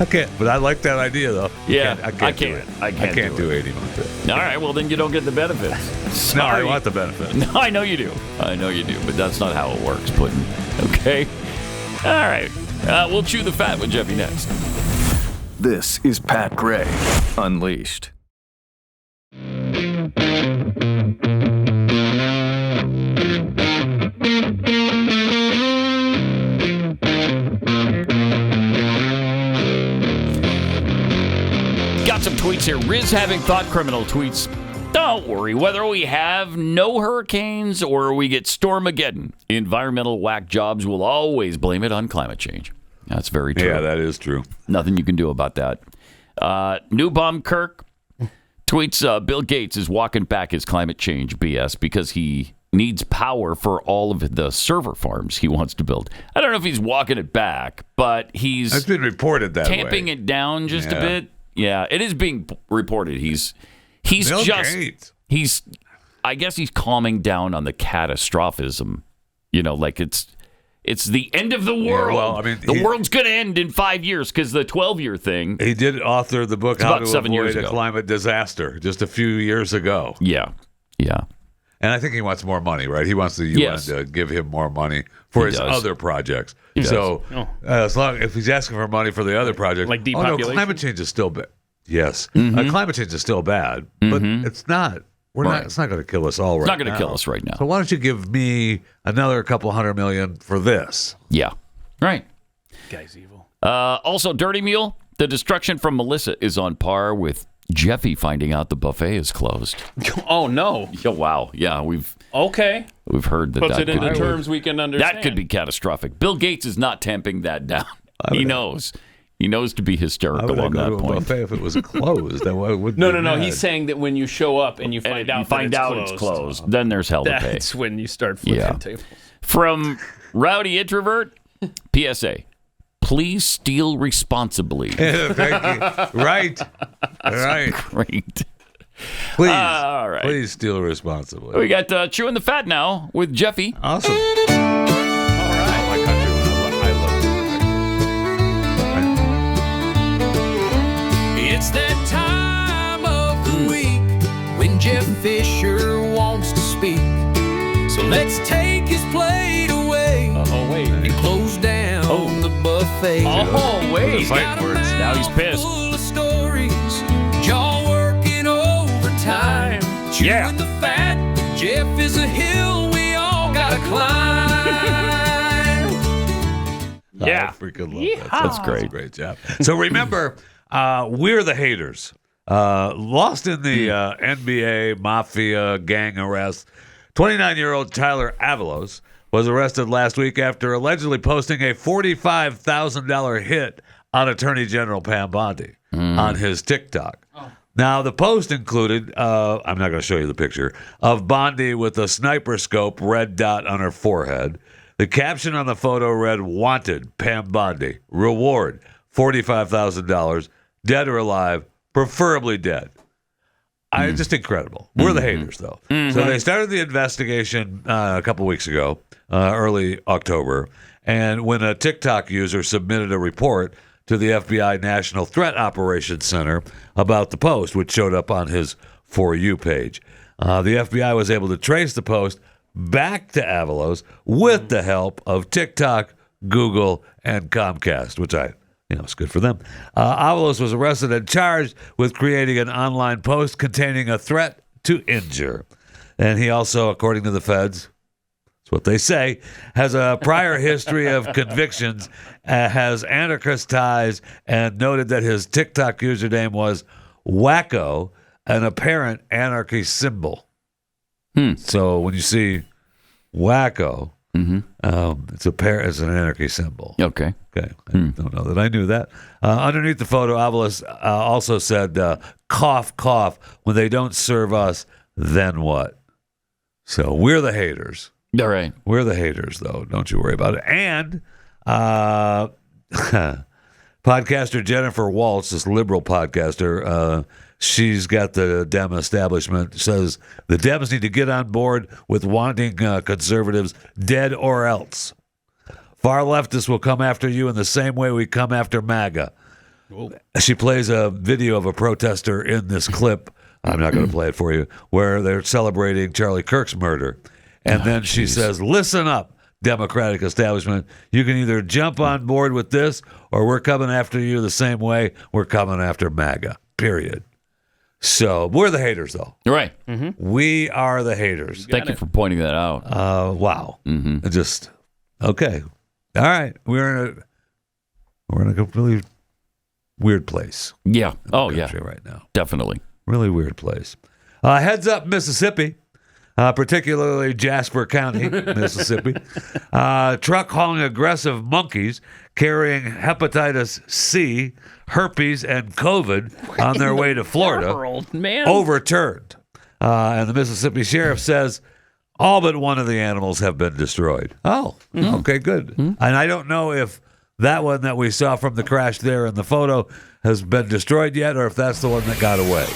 I can't, but I like that idea though. Yeah, I can't do it. I can't do 80 months. All right, well then you don't get the benefits. No, Sorry. I want the benefits. No, I know you do, but that's not how it works, Puddin'. Okay? All right, we'll chew the fat with Jeffy next. This is Pat Gray Unleashed. Got some tweets here. Riz having thought criminal tweets. Don't worry, whether we have no hurricanes or we get Stormageddon, environmental whack jobs will always blame it on climate change. That's very true. Yeah, that is true. Nothing you can do about that. Newbaum Kirk tweets, Bill Gates is walking back his climate change BS because he needs power for all of the server farms he wants to build. I don't know if he's walking it back, but he's It's been reported that tamping way. it down just a Yeah. bit. Yeah, it is being reported. He's Bill just Gates. I guess he's calming down on the catastrophism. You know, like it's the end of the world. well, I mean, the world's going to end in 5 years because the 12-year thing. He did author the book It's How about to 7 years Avoid a ago. Climate Disaster just a few years ago. Yeah. And I think he wants more money, right? He wants the UN Yes. to give him more money for He his does. other projects. He does. So if he's asking for money for the other projects, Like no, depopulation? climate change is still bad. Yes, Mm-hmm. climate change is still bad, but it's not. We're Right. not. It's not going to kill us all right It's not going now. to kill us right now. So why don't you give me another couple $100 million for this? Yeah. Right. Guy's evil. Also, Dirty Mule, the destruction from Melissa is on par with Jeffy finding out the buffet is closed. Oh, no. Yeah, wow. Yeah, we've heard that. Puts that it into could- terms we can understand. That could be catastrophic. Bill Gates is not tamping that down. He knows. He knows to be Why hysterical would I on go that to a point. buffet if it was closed? Then why would No. He's saying that when you show up and you find You out find that out it's closed. Then there's hell to pay. that's when you start flipping Yeah. tables. From Rowdy Introvert, PSA. Please steal responsibly. Thank you. Right. Great. Please. All right. Please steal responsibly. We got Chewing the Fat now with Jeffy. Awesome. It's that time of the week when Jeff Fisher wants to speak. So let's take his plate away and close down the buffet. Oh, wait. He's got a Fight words. Now he's pissed. full of stories, jaw working overtime. Chewing the fat, Jeff is a hill we all gotta climb. Yeah. I freaking love that. That's great. Great job. So remember, we're the haters. Lost in the NBA mafia gang arrest. 29-year-old Tyler Avalos was arrested last week after allegedly posting a $45,000 hit on Attorney General Pam Bondi on his TikTok. Now, the post included, I'm not going to show you the picture, of Bondi with a sniper scope red dot on her forehead. The caption on the photo read, "Wanted, Pam Bondi. Reward, $45,000. Dead or alive, preferably dead." Just incredible. We're the haters, though. So they started the investigation a couple weeks ago, early October, and when a TikTok user submitted a report to the FBI National Threat Operations Center about the post, which showed up on his For You page. The FBI was able to trace the post back to Avalos with the help of TikTok, Google, and Comcast, which it's good for them. Avalos was arrested and charged with creating an online post containing a threat to injure. And he also, according to the feds, that's what they say, has a prior history of convictions, has anarchist ties, and noted that his TikTok username was Wacko, an apparent anarchy symbol. So when you see Wacko, it's an anarchy symbol. Okay. I don't know that I knew that. Underneath the photo, Avalos also said, "Cough, cough. When they don't serve us, then what?" So we're the haters. All right. We're the haters, though. Don't you worry about it. And podcaster Jennifer Waltz, this liberal podcaster, she's got the Dem establishment, says the Dems need to get on board with wanting conservatives dead or else. Far leftists will come after you in the same way we come after MAGA. Whoa. She plays a video of a protester in this clip. I'm not going to play it for you, where they're celebrating Charlie Kirk's murder. And then she says, listen up, Democratic establishment. You can either jump on board with this or we're coming after you the same way we're coming after MAGA, period. So we're the haters, though. Right. We are the haters. Thank you for pointing that out. Wow. Just, okay. All right. We're in a completely weird place. Yeah. Oh, yeah. Right now. Definitely. Really weird place. Heads up, Mississippi. Particularly Jasper County, Mississippi. Truck hauling aggressive monkeys carrying hepatitis C, herpes, and COVID on their way to Florida overturned. And the Mississippi sheriff says all but one of the animals have been destroyed. Oh, okay, good. And I don't know if that one that we saw from the crash there in the photo has been destroyed yet, or if that's the one that got away.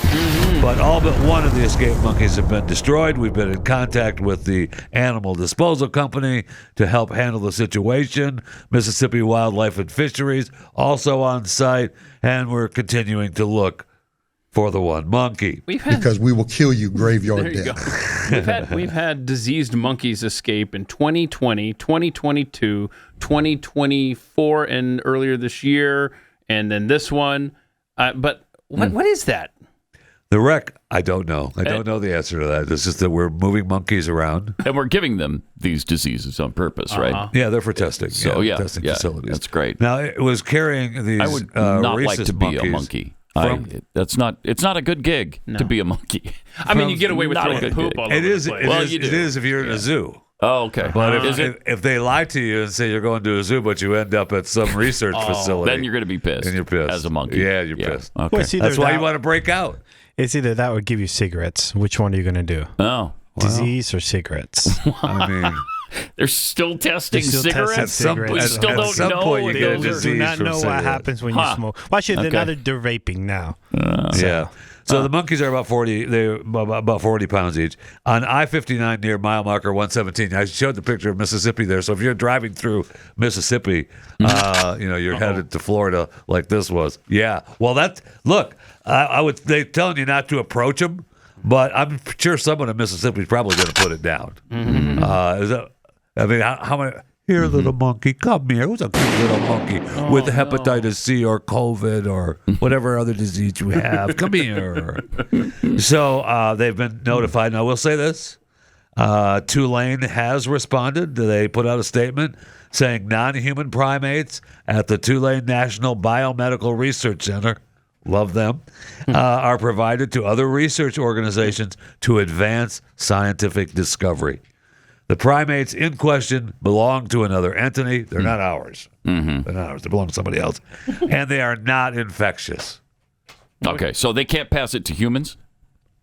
But all but one of the escaped monkeys have been destroyed. We've been in contact with the animal disposal company to help handle the situation. Mississippi Wildlife and Fisheries also on site, and we're continuing to look for the one monkey. Because we will kill you graveyard death. We've had diseased monkeys escape in 2020, 2022, 2024, and earlier this year, and then this one. But what is that? The wreck, I don't know. I don't know the answer to that. It's just that we're moving monkeys around. And we're giving them these diseases on purpose, right? Yeah, they're for testing. So, testing facilities. That's great. Now, it was carrying these I would not like rhesus to be monkeys a monkey. It's not a good gig to be a monkey. I mean, you get away with throwing poop all over the place. It is if you're in a zoo. Oh, okay. But if they lie to you and say you're going to a zoo, but you end up at some research facility, then you're going to be pissed. And you're pissed. As a monkey. Yeah, you're pissed. Okay. Well, That's why you want to break out. It's either that or give you cigarettes. Which one are you going to do? Oh. Disease or cigarettes? I mean... They're still testing cigarettes. We still don't know. You do not know what happens when you smoke. Well, actually, they're vaping now. So the monkeys are about 40. They're about 40 pounds each. On I-59 near mile marker 117. I showed the picture of Mississippi there. So if you're driving through Mississippi, you're headed to Florida like this was. Yeah. Well, they're telling you not to approach them, but I'm sure someone in Mississippi is probably going to put it down. How many? Here, little monkey, come here. Who's a cute little monkey with hepatitis C or COVID or whatever other disease you have? Come here. So they've been notified. Now, we'll say this. Tulane has responded. They put out a statement saying non-human primates at the Tulane National Biomedical Research Center, love them, are provided to other research organizations to advance scientific discovery. The primates in question belong to another entity. They're not ours. They're not ours. They belong to somebody else. And they are not infectious. Okay, so they can't pass it to humans?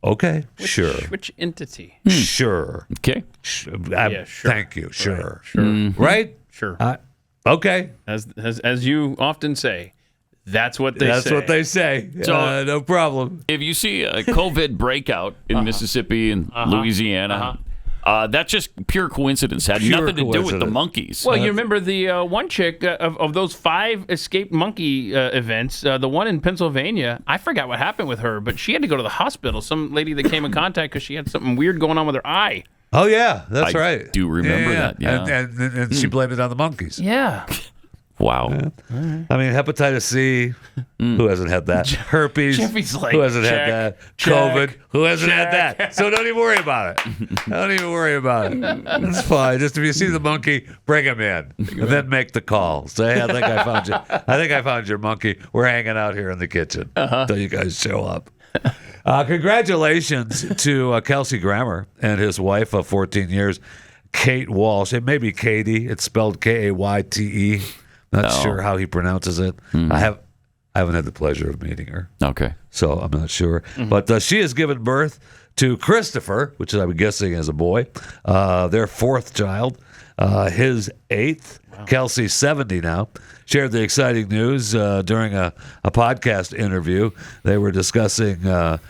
Okay, sure. Which entity? Sure. Okay. Sure. Thank you. Sure. Right? Sure. Sure. Okay. As you often say, that's what they say. That's what they say. So, no problem. If you see a COVID breakout in Mississippi and Louisiana... that's just pure coincidence. Had nothing to do with the monkeys. Well, you remember the one chick of those 5 escaped monkey events, the one in Pennsylvania, I forgot what happened with her, but she had to go to the hospital. Some lady that came in contact because she had something weird going on with her eye. Oh, yeah, that's right. I do remember that, yeah. And she blamed it on the monkeys. Yeah. Wow. Yeah. I mean, hepatitis C, who hasn't had that? Herpes, Jeffries who hasn't had that? COVID, who hasn't had that? So don't even worry about it. Don't even worry about it. It's fine. Just if you see the monkey, bring him in, and then make the call. Say, hey, I think I found you. I think I found your monkey. We're hanging out here in the kitchen until you guys show up. Congratulations to Kelsey Grammer and his wife of 14 years, Kate Walsh. It may be Katie. It's spelled Kayte. Not sure how he pronounces it. I haven't had the pleasure of meeting her. Okay. So I'm not sure. But she has given birth to Christopher, which I'm guessing is a boy, their 4th child, his 8th. Wow. Kelsey's 70 now. Shared the exciting news during a podcast interview. They were discussing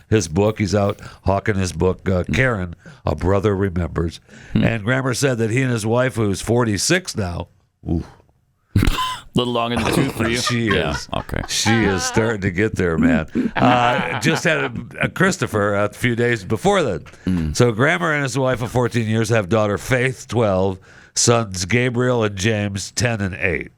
his book. He's out hawking his book, Karen, A Brother Remembers. And Grammer said that he and his wife, who's 46 now, Little long in the tooth for you? She is. Okay. She is starting to get there, man. Just had a Christopher a few days before that. So Grammer and his wife of 14 years have daughter Faith, 12, sons Gabriel and James, 10 and 8.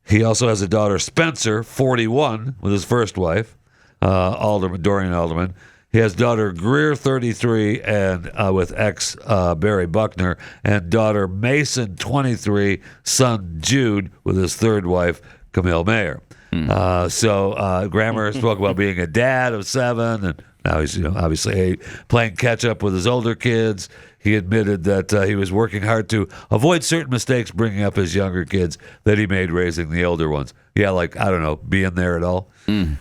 He also has a daughter Spencer, 41, with his first wife, Dorian Alderman. He has daughter Greer, 33, and with ex Barry Buckner, and daughter Mason, 23, son Jude, with his third wife, Camille Mayer. So Grammer spoke about being a dad of 7, and now he's obviously 8, playing catch up with his older kids. He admitted that he was working hard to avoid certain mistakes bringing up his younger kids that he made raising the older ones. Yeah, like, I don't know, being there at all.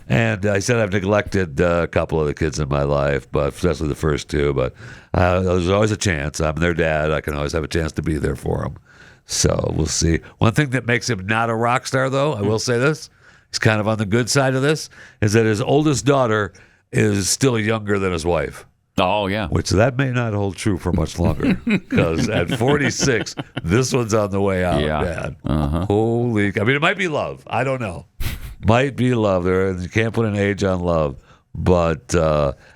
And I said I've neglected a couple of the kids in my life, but especially the first 2. But there's always a chance. I'm their dad. I can always have a chance to be there for them. So we'll see. One thing that makes him not a rock star, though, I will say this, he's kind of on the good side of this, is that his oldest daughter is still younger than his wife. Oh, yeah. Which that may not hold true for much longer, because at 46, this one's on the way out, Dad. Holy... I mean, it might be love. I don't know. Might be love. You can't put an age on love. But,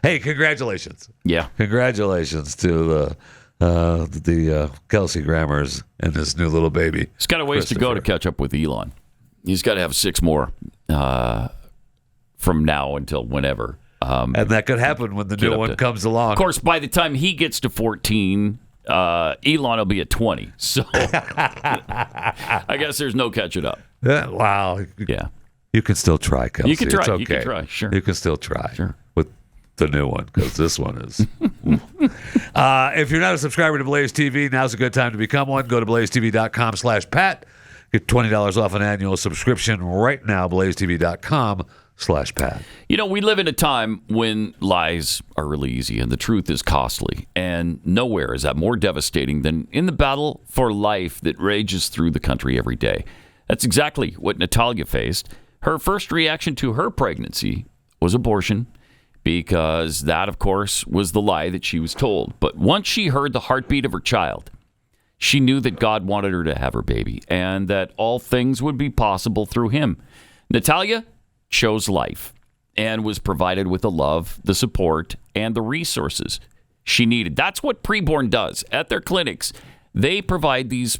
hey, congratulations. Yeah. Congratulations to the Kelsey Grammers and this new little baby. He's got a ways to go to catch up with Elon. He's got to have 6 more from now until whenever. And that could happen when the new one comes along. Of course, by the time he gets to 14, Elon will be at 20. So I guess there's no catching up. Wow. Yeah. You can still try, Kelsey. You can try. It's okay. You can try. Sure. You can still try with the new one, because this one is. If you're not a subscriber to Blaze TV, now's a good time to become one. Go to blazetv.com/Pat. Get $20 off an annual subscription right now. blazetv.com/Pat. You know, we live in a time when lies are really easy and the truth is costly. And nowhere is that more devastating than in the battle for life that rages through the country every day. That's exactly what Natalia faced. Her first reaction to her pregnancy was abortion, because that, of course, was the lie that she was told. But once she heard the heartbeat of her child, she knew that God wanted her to have her baby and that all things would be possible through him. Natalia chose life and was provided with the love, the support, and the resources she needed. That's what Preborn does at their clinics. They provide these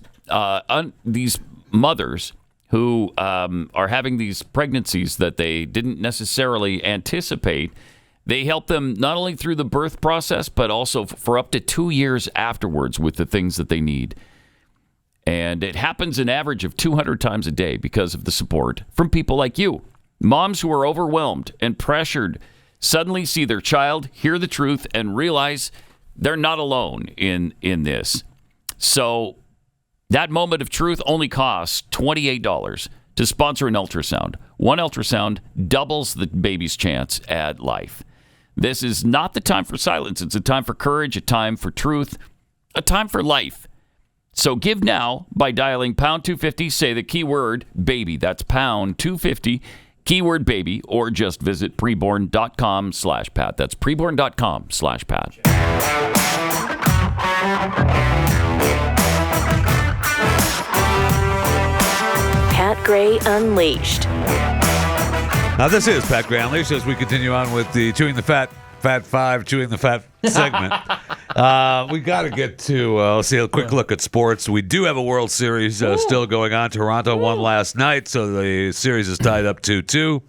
mothers who are having these pregnancies that they didn't necessarily anticipate. They help them not only through the birth process, but also for up to 2 years afterwards with the things that they need. And it happens an average of 200 times a day because of the support from people like you. Moms who are overwhelmed and pressured suddenly see their child, hear the truth, and realize they're not alone in this. So that moment of truth only costs $28 to sponsor an ultrasound. One ultrasound doubles the baby's chance at life. This is not the time for silence. It's a time for courage, a time for truth, a time for life. So give now by dialing pound 250, say the keyword baby. That's pound 250, keyword baby, or just visit preborn.com/Pat. That's preborn.com/Pat. Pat Gray Unleashed. Now, this is Pat Gray Unleashed as we continue on with the Chewing the Fat 5, Chewing the Fat segment. We got to get to, let's see, a quick look at sports. We do have a World Series still going on. Toronto won last night, so the series is tied up 2-2.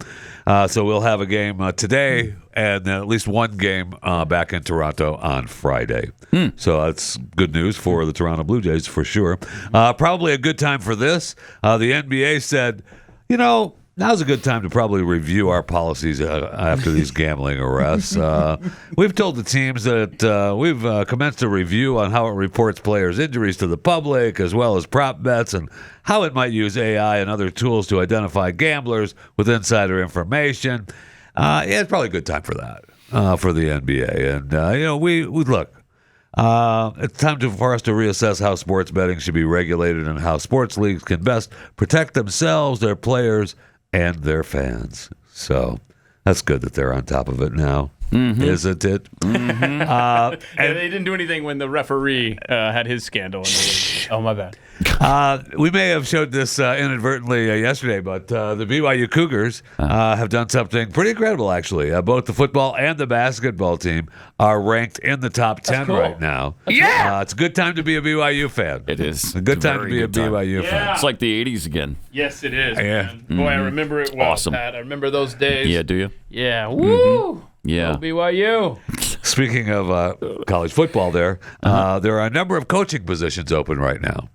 So we'll have a game today and at least one game back in Toronto on Friday. So that's good news for the Toronto Blue Jays for sure. Probably a good time for this. The NBA said, now's a good time to probably review our policies after these gambling arrests. We've told the teams that we've commenced a review on how it reports players' injuries to the public, as well as prop bets, and how it might use AI and other tools to identify gamblers with insider information. It's probably a good time for that, for the NBA. And, we look. It's time for us to reassess how sports betting should be regulated and how sports leagues can best protect themselves, their players, and their fans. So that's good that they're on top of it now. Isn't it? And they didn't do anything when the referee had his scandal. Oh, my bad. We may have showed this inadvertently yesterday, but the BYU Cougars have done something pretty incredible, actually. Both the football and the basketball team are ranked in the top 10 right now. Yeah! It's a good time to be a BYU fan. It is. A good time to be a BYU fan. It's like the 80s again. Yes, it is, Yeah. man. Boy, I remember it well, Awesome. Pat. I remember those days. Yeah, do you? Yeah. Woo! Yeah. Go BYU. Speaking of college football there are a number of coaching positions open right now.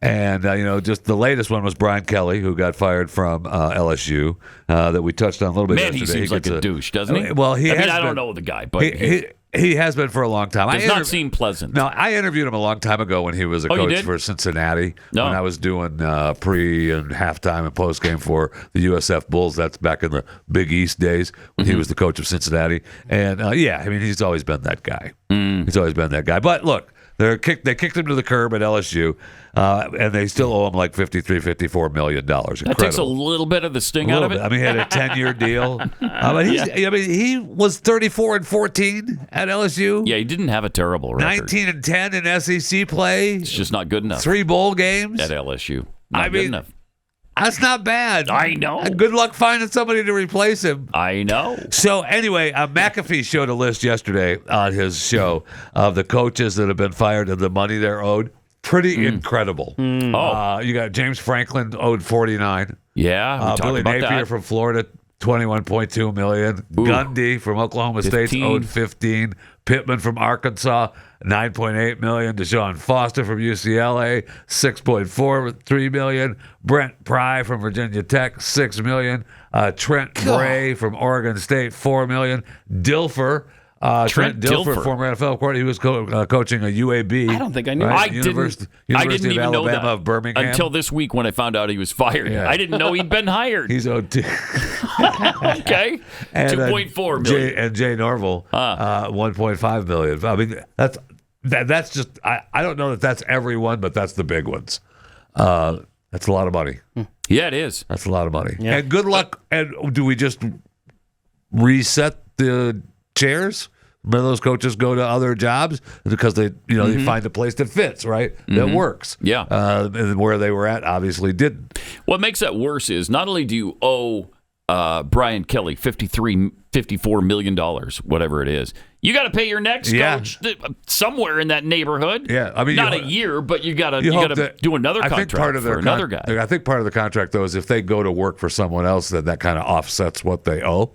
And, just the latest one was Brian Kelly, who got fired from LSU, that we touched on a little bit Man, yesterday. he seems like a douche, doesn't he? Well, I don't know the guy, but he has been for a long time. Does not seem pleasant. No, I interviewed him a long time ago when he was a Oh, you coach did? for Cincinnati. No. When I was doing pre and halftime and post game for the USF Bulls. That's back in the Big East days when he was the coach of Cincinnati. And he's always been that guy. He's always been that guy. But look, they kicked him to the curb at LSU, and they still owe him like $54 million. Incredible. That takes a little bit of the sting out of it. I mean, he had a 10-year deal. He was 34-14 at LSU. Yeah, he didn't have a terrible record. 19-10 in SEC play. It's just not good enough. 3 bowl games at LSU. Not good enough. That's not bad. I know. Good luck finding somebody to replace him. I know. So anyway, McAfee showed a list yesterday on his show of the coaches that have been fired and the money they're owed. Pretty incredible. You got James Franklin owed $49. Yeah, Billy about Napier that. from Florida, $21.2 million. Gundy from Oklahoma State owed $15. Pittman from Arkansas, $9.8 million. Deshaun Foster from UCLA, $6.43 million. Brent Pry from Virginia Tech, $6 million. Trent Bray from Oregon State, $4 million. Dilfer. Trent Dilfer, former NFL coordinator, he was coaching a UAB. I don't think I knew. Right? I University didn't of even Alabama know that of Birmingham. until this week when I found out he was fired. Yeah. I didn't know he'd been hired. He's owed two. Okay, And, $2.4 million. And Jay Norville, $1.5 million. I mean, that's just. I don't know that that's everyone, but that's the big ones. That's a lot of money. Yeah, it is. That's a lot of money. Yeah. And good luck. And do we just reset the chairs? When those coaches go to other jobs because they find a place that fits, right? That works. Yeah. And where they were at obviously didn't. What makes that worse is not only do you owe Brian Kelly $54 million, whatever it is, you got to pay your next coach somewhere in that neighborhood. Yeah, I mean, not a year, but you got to do another contract for another guy. I think part of the contract though is if they go to work for someone else, that kind of offsets what they owe.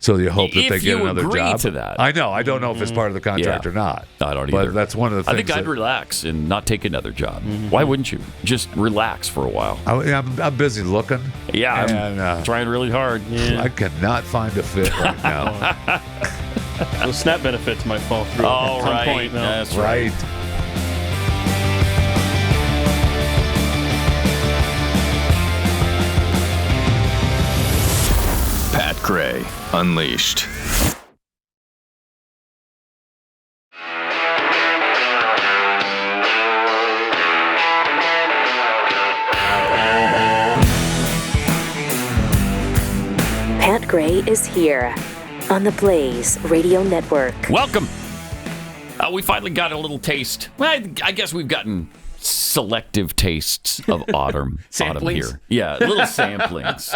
So you hope that they get another job. To that. I know. I don't know if it's part of the contract or not. I don't either. But that's one of the things. I think I'd relax and not take another job. Why wouldn't you? Just relax for a while. I'm busy looking. Yeah, I'm trying really hard. Yeah. I cannot find a fit right now. Those SNAP benefits might fall through at some point. No. That's right. Pat Gray Unleashed. Pat Gray is here on the Blaze Radio Network. Welcome. We finally got a little taste. Well, I guess we've gotten selective tastes of autumn here. Yeah, little samplings.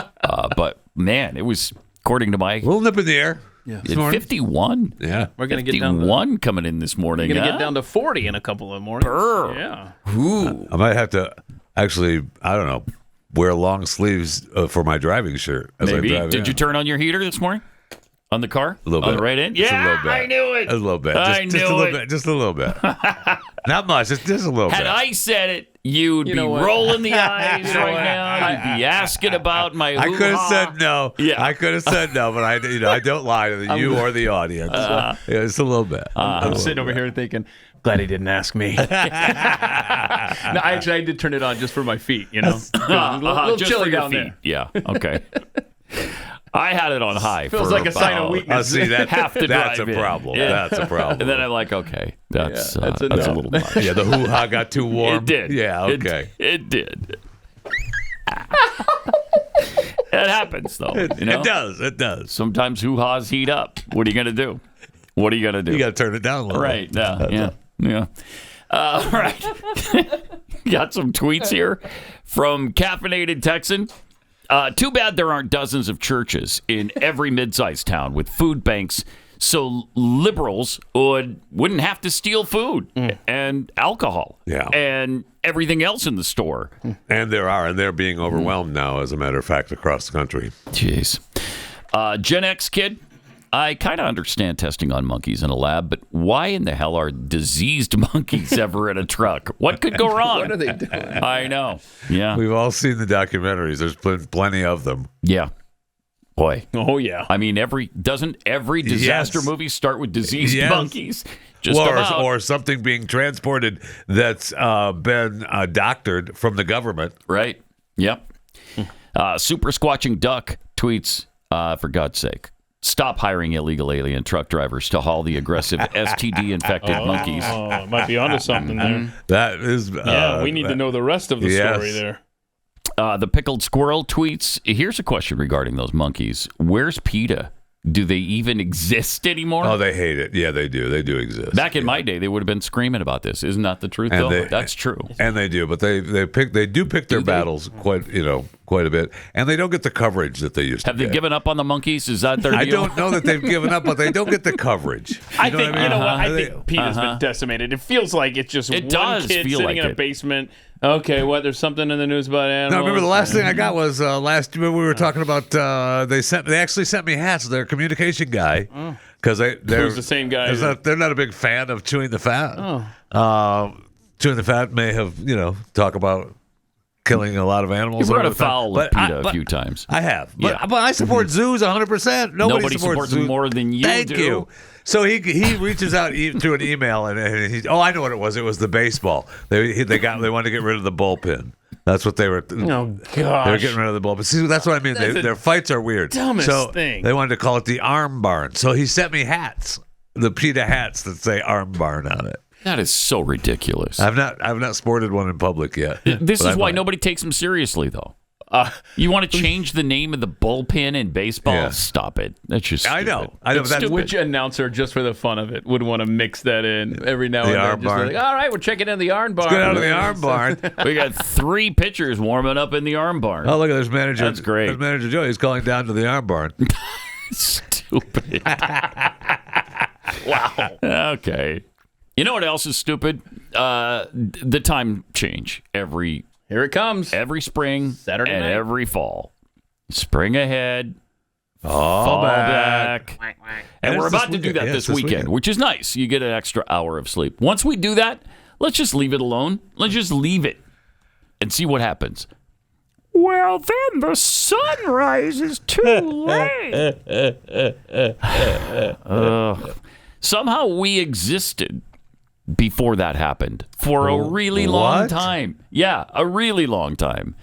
But man, it was, according to my... A little nip in the air. Yeah. 51. Yeah. We're going to get down to 51 coming in this morning. We're going to get down to 40 in a couple of mornings. Brr. Yeah. Ooh. I might have to actually, I don't know, wear long sleeves for my driving shirt as Maybe. I drive Did in. you turn on your heater this morning? On the car? A little On bit. the right end? Just a Yeah, little bit. I knew it. A little bit. I Just knew a little it. bit. Just a little bit. Not much. Just a little bit. Had I said it, you'd be know what? rolling the eyes right now. You'd be asking about my I could have hoo-ha. said no. Yeah. I could have said no, but I don't lie to you or the audience. Yeah, just a little bit. I'm sitting over here thinking, glad he didn't ask me. No, I did turn it on just for my feet, a little just chilly for your down feet. there. Yeah, okay. I had it on high. Feels for like a sign of about weakness. See, half the that's a drive in. problem. Yeah. That's a problem. And then I'm like, okay, that's that's a enough. little much. Yeah, the hoo-ha got too warm. It did. Yeah, okay. It did. It happens, though. You know? It does. It does. Sometimes hoo-ha's heat up. What are you going to do? What are you going to do? You got to turn it down a little. Right. Yeah. All right. Got some tweets here from Caffeinated Texan. Too bad there aren't dozens of churches in every mid-sized town with food banks so liberals wouldn't have to steal food and alcohol and everything else in the store. And they're being overwhelmed now, as a matter of fact, across the country. Jeez. Gen X kid, I kind of understand testing on monkeys in a lab, but why in the hell are diseased monkeys ever in a truck? What could go wrong? What are they doing? I know. Yeah. We've all seen the documentaries. There's plenty of them. Yeah. Boy. Oh, yeah. I mean, doesn't every disaster movie start with diseased monkeys? Just or something being transported that's been doctored from the government. Right. Yep. Super Squatching Duck tweets, for God's sake, stop hiring illegal alien truck drivers to haul the aggressive STD-infected monkeys. Oh, might be onto something there. That is... we need to know the rest of the story there. The Pickled Squirrel tweets, here's a question regarding those monkeys. Where's PETA? Do they even exist anymore? Oh, they hate it. Yeah, they do. They do exist. Back in my day, they would have been screaming about this. Isn't that the truth, though? That's true. And they do, but they do pick their battles quite a bit, and they don't get the coverage that they used to get. Have they given up on the monkeys? Is that their deal? I don't know that they've given up, but they don't get the coverage. I think PETA's been decimated. It feels like it's just one kid sitting in a basement. Okay, there's something in the news about animals. No, remember the last thing I got was last year we were talking about. They actually sent me hats. Their communication guy, because they're the same guy. They're not a big fan of chewing the fat. Chewing the fat may have talk about killing a lot of animals. You've run afoul of PETA a few times. I have, but I support zoos 100%. Nobody supports them more than you do. Thank you. So he reaches out through an email and I know what it was. It was the baseball. They wanted to get rid of the bullpen. That's what they were. Oh gosh, they were getting rid of the bullpen. See, that's what I mean. Their fights are weird. Dumbest thing. They wanted to call it the arm barn. So he sent me hats, the PETA hats that say arm barn on it. That is so ridiculous. I've not sported one in public yet. This is why nobody takes him seriously, though. You want to change the name of the bullpen in baseball? Yeah. Stop it. That's just stupid. I know. That's which announcer, just for the fun of it, would want to mix that in every now and then? Just like, all right, we're checking in the arm barn. Let's get out of the arm barn. We got 3 pitchers warming up in the arm barn. Oh, look at this manager. That's great. There's Manager Joe. He's calling down to the arm barn. Stupid. Wow. Okay. You know what else is stupid? The time change Here it comes. Every spring Saturday and night. every fall. Spring ahead, fall back. And we're about to do that this weekend, which is nice. You get an extra hour of sleep. Once we do that, let's just leave it alone. Let's just leave it and see what happens. Well, then the sun rises too late. Somehow we existed before that happened for a really long time. Yeah, a really long time.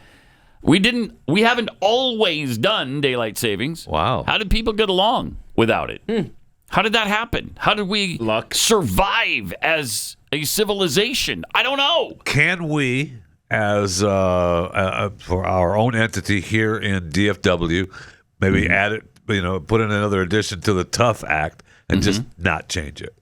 We haven't always done daylight savings. Wow. How did people get along without it? How did that happen? How did we survive as a civilization? I don't know. Can we, as for our own entity here in DFW, maybe add it, put in another addition to the Tough Act and just not change it?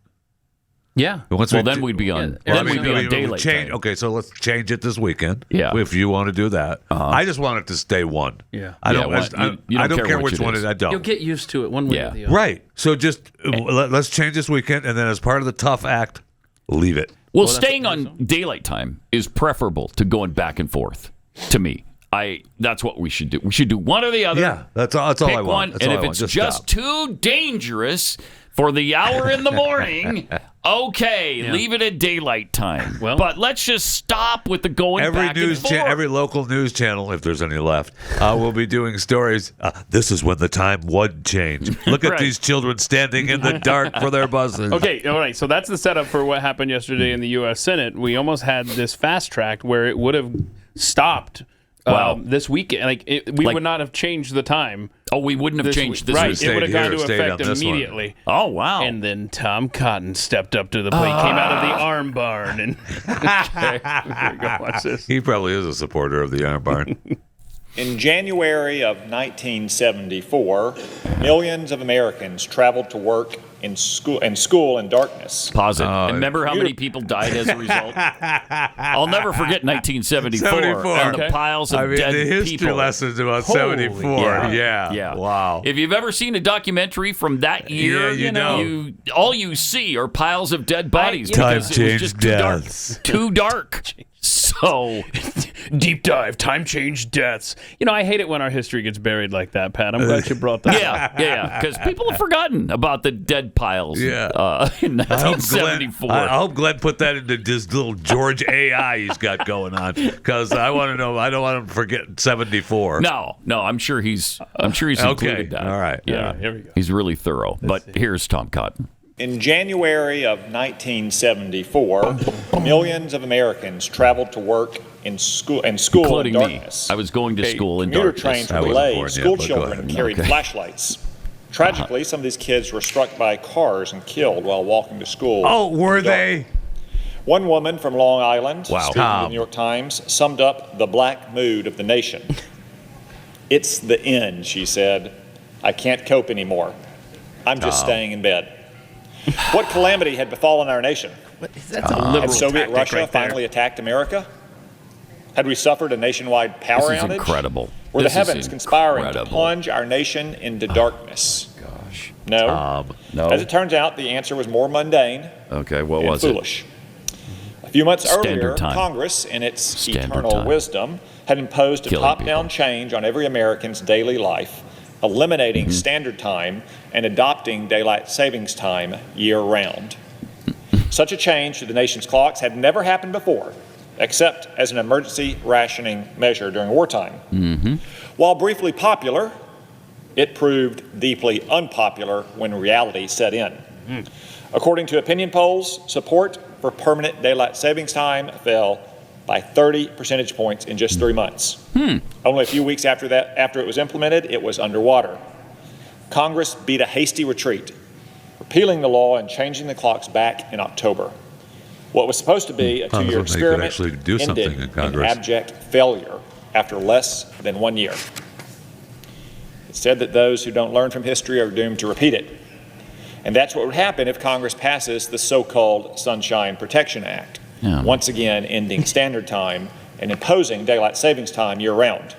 Yeah. Then we'd be on. We'd be on daylight time. Okay, so let's change it this weekend. Yeah. If you want to do that, I just want it to stay one. Yeah. I don't care which one it is. I don't. You'll get used to it one way or the other. Right. So just let's change this weekend, and then as part of the Tough Act, leave it. Well, staying on daylight time is preferable to going back and forth. To me, that's what we should do. We should do one or the other. Yeah, that's all I want. And if it's just too dangerous for the hour in the morning, leave it at daylight time. But let's just stop with the going back and forth. Every local news channel, if there's any left, will be doing stories. This is when the time would change. Look at these children standing in the dark for their buses. Okay, all right. So that's the setup for what happened yesterday in the U.S. Senate. We almost had this fast track where it would have stopped this weekend. We would not have changed the time. Oh, we wouldn't have changed this. Right, it would have gone to effect immediately. Oh, wow. And then Tom Cotton stepped up to the plate, came out of the arm barn, and here you go, watch this. He probably is a supporter of the arm barn. In January of 1974, millions of Americans traveled to work in school in darkness. Pause it. And remember how many people died as a result? I'll never forget 1974 and the piles of dead the history people. lessons about 74. Yeah. Wow. If you've ever seen a documentary from that year, you know. all you see are piles of dead bodies Time because it was just too dark. deaths. Too dark. So, deep dive, time change deaths. I hate it when our history gets buried like that, Pat. I'm glad you brought that up. Yeah, because people have forgotten about the dead piles in 1974. I hope Glenn put that into this little George AI he's got going on, because I want to know. I don't want him to forget 74. No, I'm sure he's included that. All right. Yeah, here we go. He's really thorough. But here's Tom Cotton. In January of 1974, millions of Americans traveled to work in school Including in me. darkness. I was going to school in Commuter darkness. trains were delayed. School children carried flashlights. Tragically, some of these kids were struck by cars and killed while walking to school. Oh, were they? One woman from Long Island, Wow. speaking to the New York Times, summed up the black mood of the nation. "It's the end," she said. "I can't cope anymore. I'm just staying in bed." What calamity had befallen our nation? That's a liberal Had Soviet tactic Russia right there. finally attacked America? Had we suffered a nationwide power This is outage? incredible. Were This the is heavens conspiring to incredible. plunge our nation into darkness? No. No. As it turns out, the answer was more mundane Okay, what and was foolish. A few months Standard earlier, time. Congress, in its Standard eternal time. wisdom, had imposed a Killing top-down change on every American's daily life, eliminating Mm-hmm. standard time and adopting daylight savings time year-round. Such a change to the nation's clocks had never happened before, except as an emergency rationing measure during wartime. Mm-hmm. While briefly popular, it proved deeply unpopular when reality set in. According to opinion polls, support for permanent daylight savings time fell by 30 percentage points in just 3 months. Only a few weeks after it was implemented, it was underwater. Congress beat a hasty retreat, repealing the law and changing the clocks back in October. What was supposed to be a 2-year Congress, they could experiment actually do something ended in Congress. abject failure after less than 1 year. It's said that those who don't learn from history are doomed to repeat it. And that's what would happen if Congress passes the so-called Sunshine Protection Act, once again ending standard time and imposing daylight savings time year-round.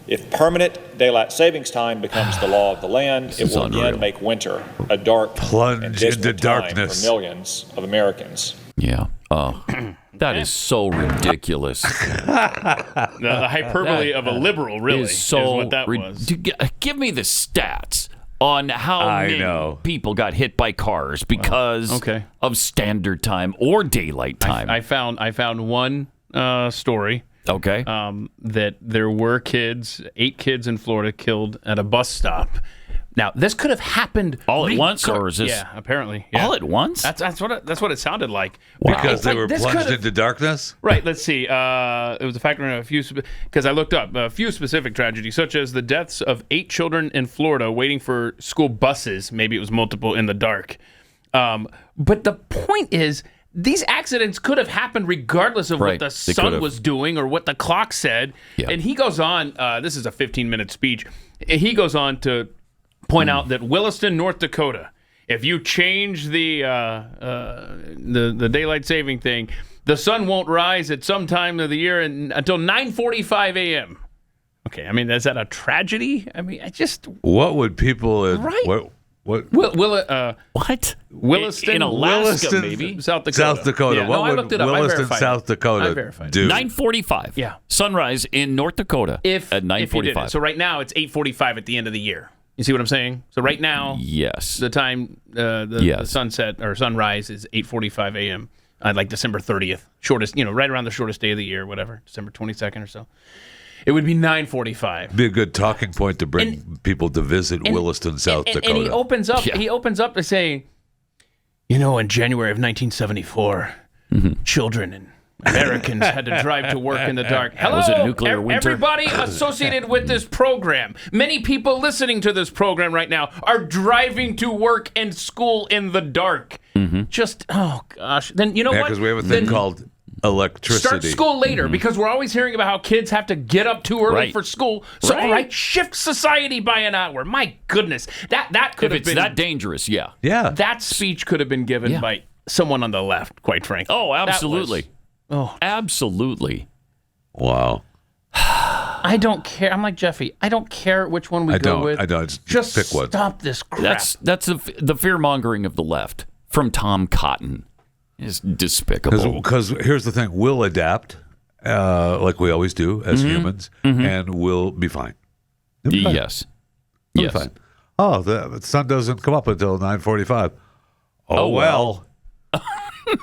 If permanent daylight savings time becomes the law of the land, it will again make winter a dark and dismal time for millions of Americans. Yeah. Oh, that is so ridiculous. The hyperbole of a liberal, really, is what that was. Give me the stats on how many people got hit by cars because of standard time or daylight time. I found one story. Okay. That there were 8 kids in Florida killed at a bus stop. Now, this could have happened all at once, or is this? Yeah, apparently. Yeah. All at once? That's what it sounded like. Because they were plunged into darkness? Right, let's see. It was a factor in a few, because I looked up a few specific tragedies, such as the deaths of 8 children in Florida waiting for school buses. Maybe it was multiple in the dark. But the point is, these accidents could have happened regardless of what the sun was doing or what the clock said. Yeah. And he goes on, this is a 15-minute speech, he goes on to point out that Williston, North Dakota, if you change the daylight saving thing, the sun won't rise at some time of the year until 9:45 a.m. Okay, I mean, is that a tragedy? I mean, What would people... Right. What? In Williston, Alaska, maybe? South Dakota. South Dakota. Yeah, What I would looked it up. Williston, I verified South Dakota I verified do? 9:45. Yeah. Sunrise in North Dakota at 9:45. If you did it. So right now it's 8:45 at the end of the year. You see what I'm saying? So right now, yes, the time the sunset or sunrise is 8:45 a.m. Like December 30th, shortest, right around the shortest day of the year, whatever, December 22nd or so. It would be 9:45. Be a good talking point to bring people to visit Williston, South Dakota. And he opens up. He opens up to say, in January of 1974, children and Americans had to drive to work in the dark. Hello, was it nuclear winter? Everybody associated with this program. Many people listening to this program right now are driving to work and school in the dark. Just, oh gosh. Then you know what? Because we have a thing called electricity. Start school later because we're always hearing about how kids have to get up too early for school. So, all right, shift society by an hour. My goodness. That could have been... If it's that dangerous, yeah. Yeah. That speech could have been given by someone on the left, quite frankly. Oh, absolutely. Absolutely. Wow. I don't care. I'm like Jeffy. I don't care which one we go with. I don't. Just pick one. stop this crap. That's the fear-mongering of the left from Tom Cotton. Is despicable. Because here's the thing. We'll adapt like we always do as humans, and we'll be fine. Yes. We'll be fine. Oh, the sun doesn't come up until 9:45. Oh, well.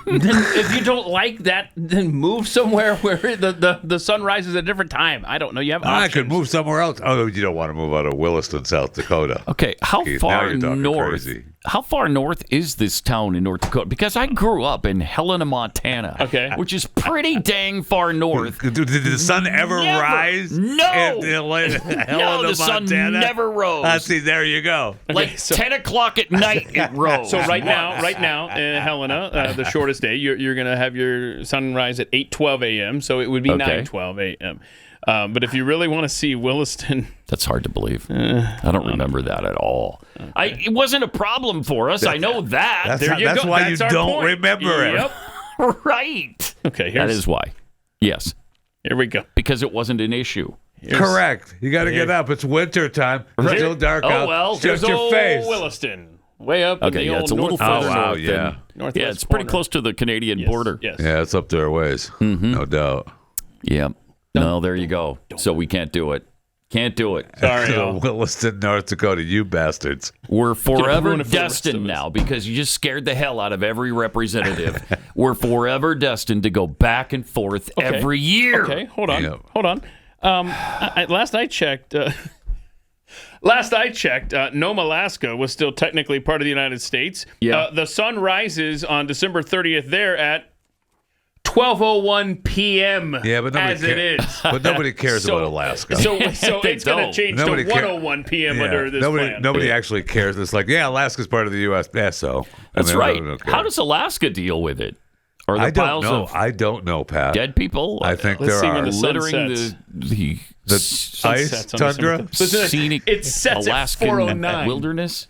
Then if you don't like that, then move somewhere where the sun rises at a different time. I don't know. You have options. I could move somewhere else. Oh, you don't want to move out of Williston, South Dakota. Okay, how Keith, far now you're north? crazy. How far north is this town in North Dakota? Because I grew up in Helena, Montana, which is pretty dang far north. Did the sun ever rise? No, The sun never rose. See, there you go. Like 10 o'clock at night, it rose. So right now in Helena, the shortest day, you're going to have your sunrise at 8:12 a.m. So it would be 9:12 a.m. But if you really want to see Williston... That's hard to believe. I don't remember that at all. It wasn't a problem for us. I know that. That's why you don't remember it. Yep. Right. Okay, that is why. Yes. Here we go. Because it wasn't an issue. Correct. You got to get up. It's winter time. It's still dark out. Oh, well. Just your face. Williston. Way up in the old it's a little further north. Yeah. Yeah, it's pretty close to the Canadian border. Yes. Yeah, it's up there a ways. No doubt. Yeah. No, there you go. So we can't do it. Can't do it. Sorry, Williston, North Dakota, you bastards. We're forever destined now because you just scared the hell out of every representative. We're forever destined to go back and forth every year. Okay, hold on. Last I checked, Nome, Alaska was still technically part of the United States. Yeah. The sun rises on December 30th there at 12:01 p.m. Yeah, but it is. But nobody cares about Alaska. So it's going to change to 1:01 p.m. under this plan. Nobody actually cares. It's like, Alaska's part of the U.S. Yeah, so that's right. How does Alaska deal with it? Are there piles of I don't know, Pat. Dead people? I think there are littering the ice tundra, scenic it sets Alaskan at 4:09 wilderness.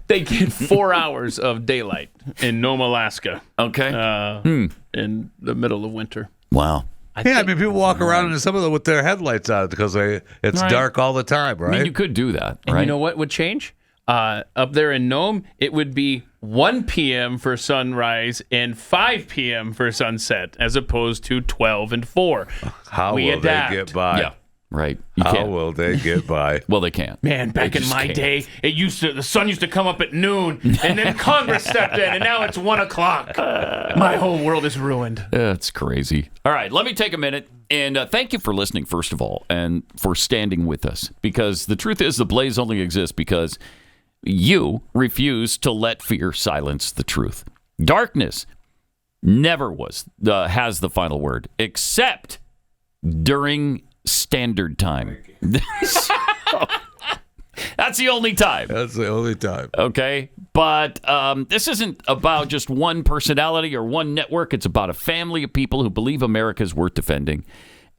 They get 4 hours of daylight in Nome, Alaska. Okay. In the middle of winter. Wow. I mean, people walk around in some of them with their headlights on because it's dark all the time, right? I mean, you could do that, right? And you know what would change? Up there in Nome, it would be 1 p.m. for sunrise and 5 p.m. for sunset, as opposed to 12 and 4. How will they get by? Yeah. Right. How will they get by? Well, they can't. Man, back in my day, the sun used to come up at noon, and then Congress stepped in, and now it's 1 o'clock. My whole world is ruined. That's crazy. All right, let me take a minute and thank you for listening, first of all, and for standing with us. Because the truth is, the Blaze only exists because you refuse to let fear silence the truth. Darkness never has the final word, except during standard time. That's the only time. That's the only time. Okay? But this isn't about just one personality or one network. It's about a family of people who believe America is worth defending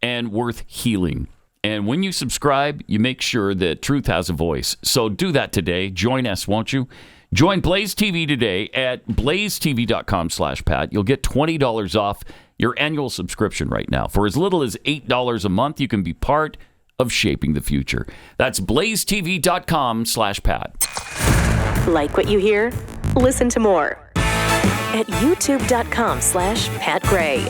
and worth healing. And when you subscribe, you make sure that truth has a voice. So do that today. Join us, won't you? Join Blaze TV today at blazetv.com/Pat. You'll get $20 off your annual subscription right now. For as little as $8 a month, you can be part of shaping the future. That's blazetv.com/Pat. Like what you hear? Listen to more at youtube.com/Pat Gray.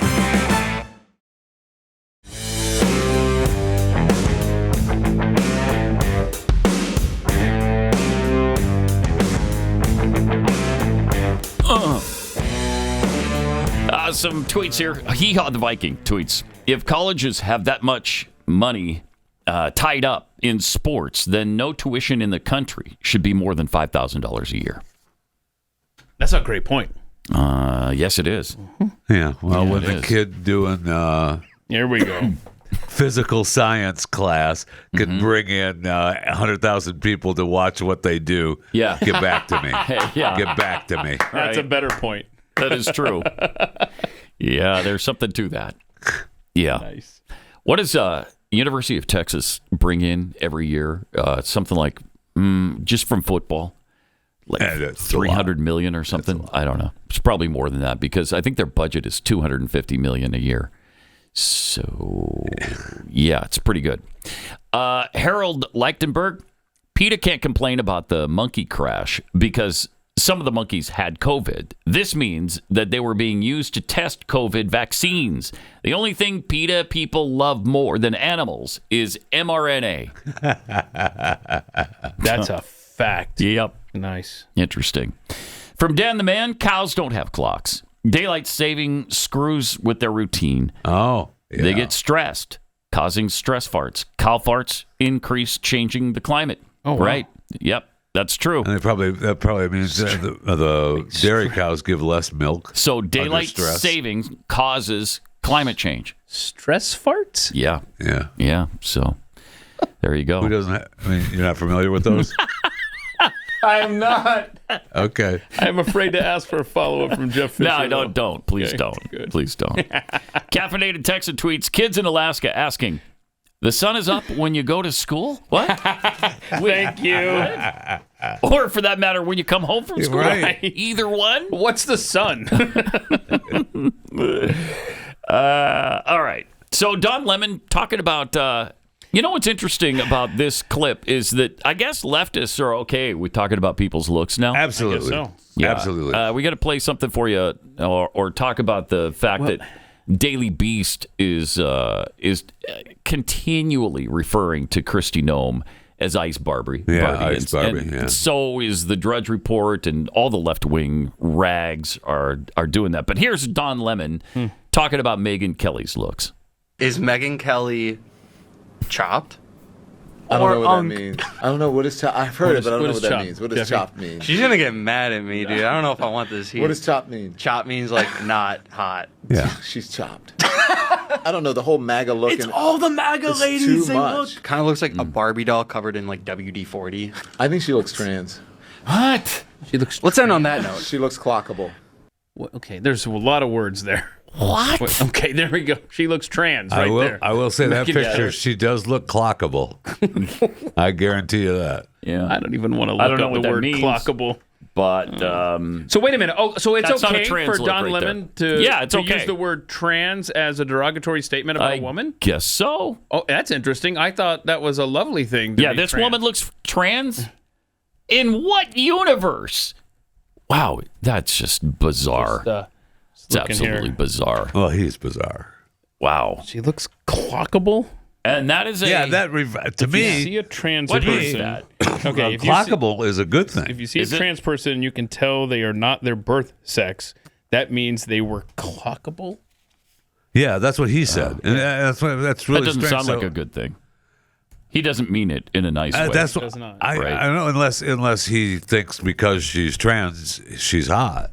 Some tweets here. Hee-haw the Viking tweets. If colleges have that much money tied up in sports, then no tuition in the country should be more than $5,000 a year. That's a great point. Yes, it is. Yeah. Well, when the kid doing here we go. Physical science class can bring in 100,000 people to watch what they do. Yeah. Get back to me. Yeah. Get back to me. That's a better point. That is true. Yeah, there's something to that. Yeah. Nice. What does University of Texas bring in every year? Something like just from football, like $300 million or something. I don't know. It's probably more than that because I think their budget is $250 million a year. So yeah, it's pretty good. Harold Lichtenberg, PETA can't complain about the monkey crash because some of the monkeys had COVID. This means that they were being used to test COVID vaccines. The only thing PETA people love more than animals is mRNA. That's a fact. Yep. Nice. Interesting. From Dan the Man, cows don't have clocks. Daylight saving screws with their routine. Oh, yeah. They get stressed, causing stress farts. Cow farts increase changing the climate. Oh, wow. Right. Yep. That's true. And that probably means the dairy cows give less milk. So daylight savings causes climate change. Stress farts? Yeah. Yeah. Yeah. So there you go. Who doesn't you're not familiar with those? I'm not. Okay. I'm afraid to ask for a follow-up from Jeff Fisher. No, don't. Please don't. Good. Please don't. Caffeinated Texan tweets, kids in Alaska asking, the sun is up when you go to school? What? Thank you. Or for that matter, when you come home from school? Right. Either one? What's the sun? All right. So Don Lemon talking about, what's interesting about this clip is that I guess leftists are okay with talking about people's looks now. Absolutely. I guess so. Yeah. Absolutely. We got to play something for you or talk about the fact that Daily Beast is continually referring to Kristi Noem as Ice Barbie. Yeah, Ice Barbie. And yeah. so is the Drudge Report, and all the left-wing rags are doing that. But here's Don Lemon talking about Megyn Kelly's looks. Is Megyn Kelly chopped? I don't know what that means. I don't know what is chopped. I've heard it, but I don't know what that means. What does chopped mean? She's gonna get mad at me, dude. I don't know if I want this heat. What does chopped mean? Chopped means like not hot. Yeah. She's chopped. I don't know, the whole MAGA look. It's all the MAGA ladies. Too They much. look kind of looks like a Barbie doll covered in like WD-40. I think she looks trans. What? She looks. Let's end on that note. She looks clockable. Okay, there's a lot of words there. What? Wait, okay, there we go. She looks trans right there. I will say that Megyn picture, Kelly. she does look clockable. I guarantee you that. Yeah. I don't even want to I don't look know up what the that word means. clockable. But So wait a minute. Oh, so it's That's not a okay trans for look Don right Lemon there. to, Yeah, it's to okay. use the word trans as a derogatory statement about a woman? Guess so. Oh, that's interesting. I thought that was a lovely thing. To Yeah, be this trans. woman looks trans? In what universe? Wow, that's just bizarre. It's absolutely bizarre. Well, he's bizarre. Wow. She looks clockable. And that is to If me, you see a trans what person, is that? Okay, if clockable is a good thing. If you see Is a it? trans person, you can tell they are not their birth sex. That means they were clockable. Yeah, that's what he said, and that's really That doesn't strange. sound like a good thing. He doesn't mean it in a nice way. That's what I don't know, unless he thinks because she's trans, she's hot.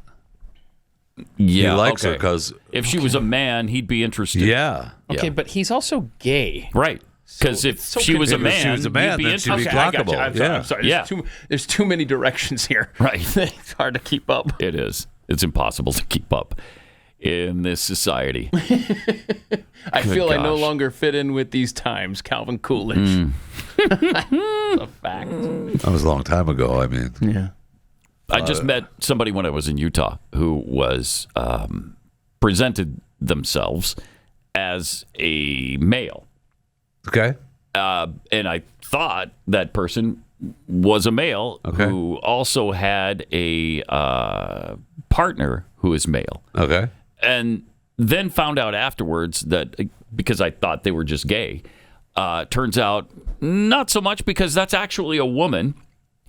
Yeah, he likes her okay. because if she was a man, he'd be interested. Yeah. Okay, but he's also gay. Right. Because if she was a man, she'd be Okay, I got clockable. you. I'm sorry. Yeah. I'm sorry. Yeah. There's too many directions here. Right. It's hard to keep up. It is. It's impossible to keep up in this society. I feel I no gosh. longer fit in with these times. Calvin Coolidge. It's a fact. That was a long time ago. I mean, Yeah. I just met somebody when I was in Utah who was presented themselves as a male. Okay. And I thought that person was a male who also had a partner who is male. Okay. And then found out afterwards that because I thought they were just gay, turns out not so much, because that's actually a woman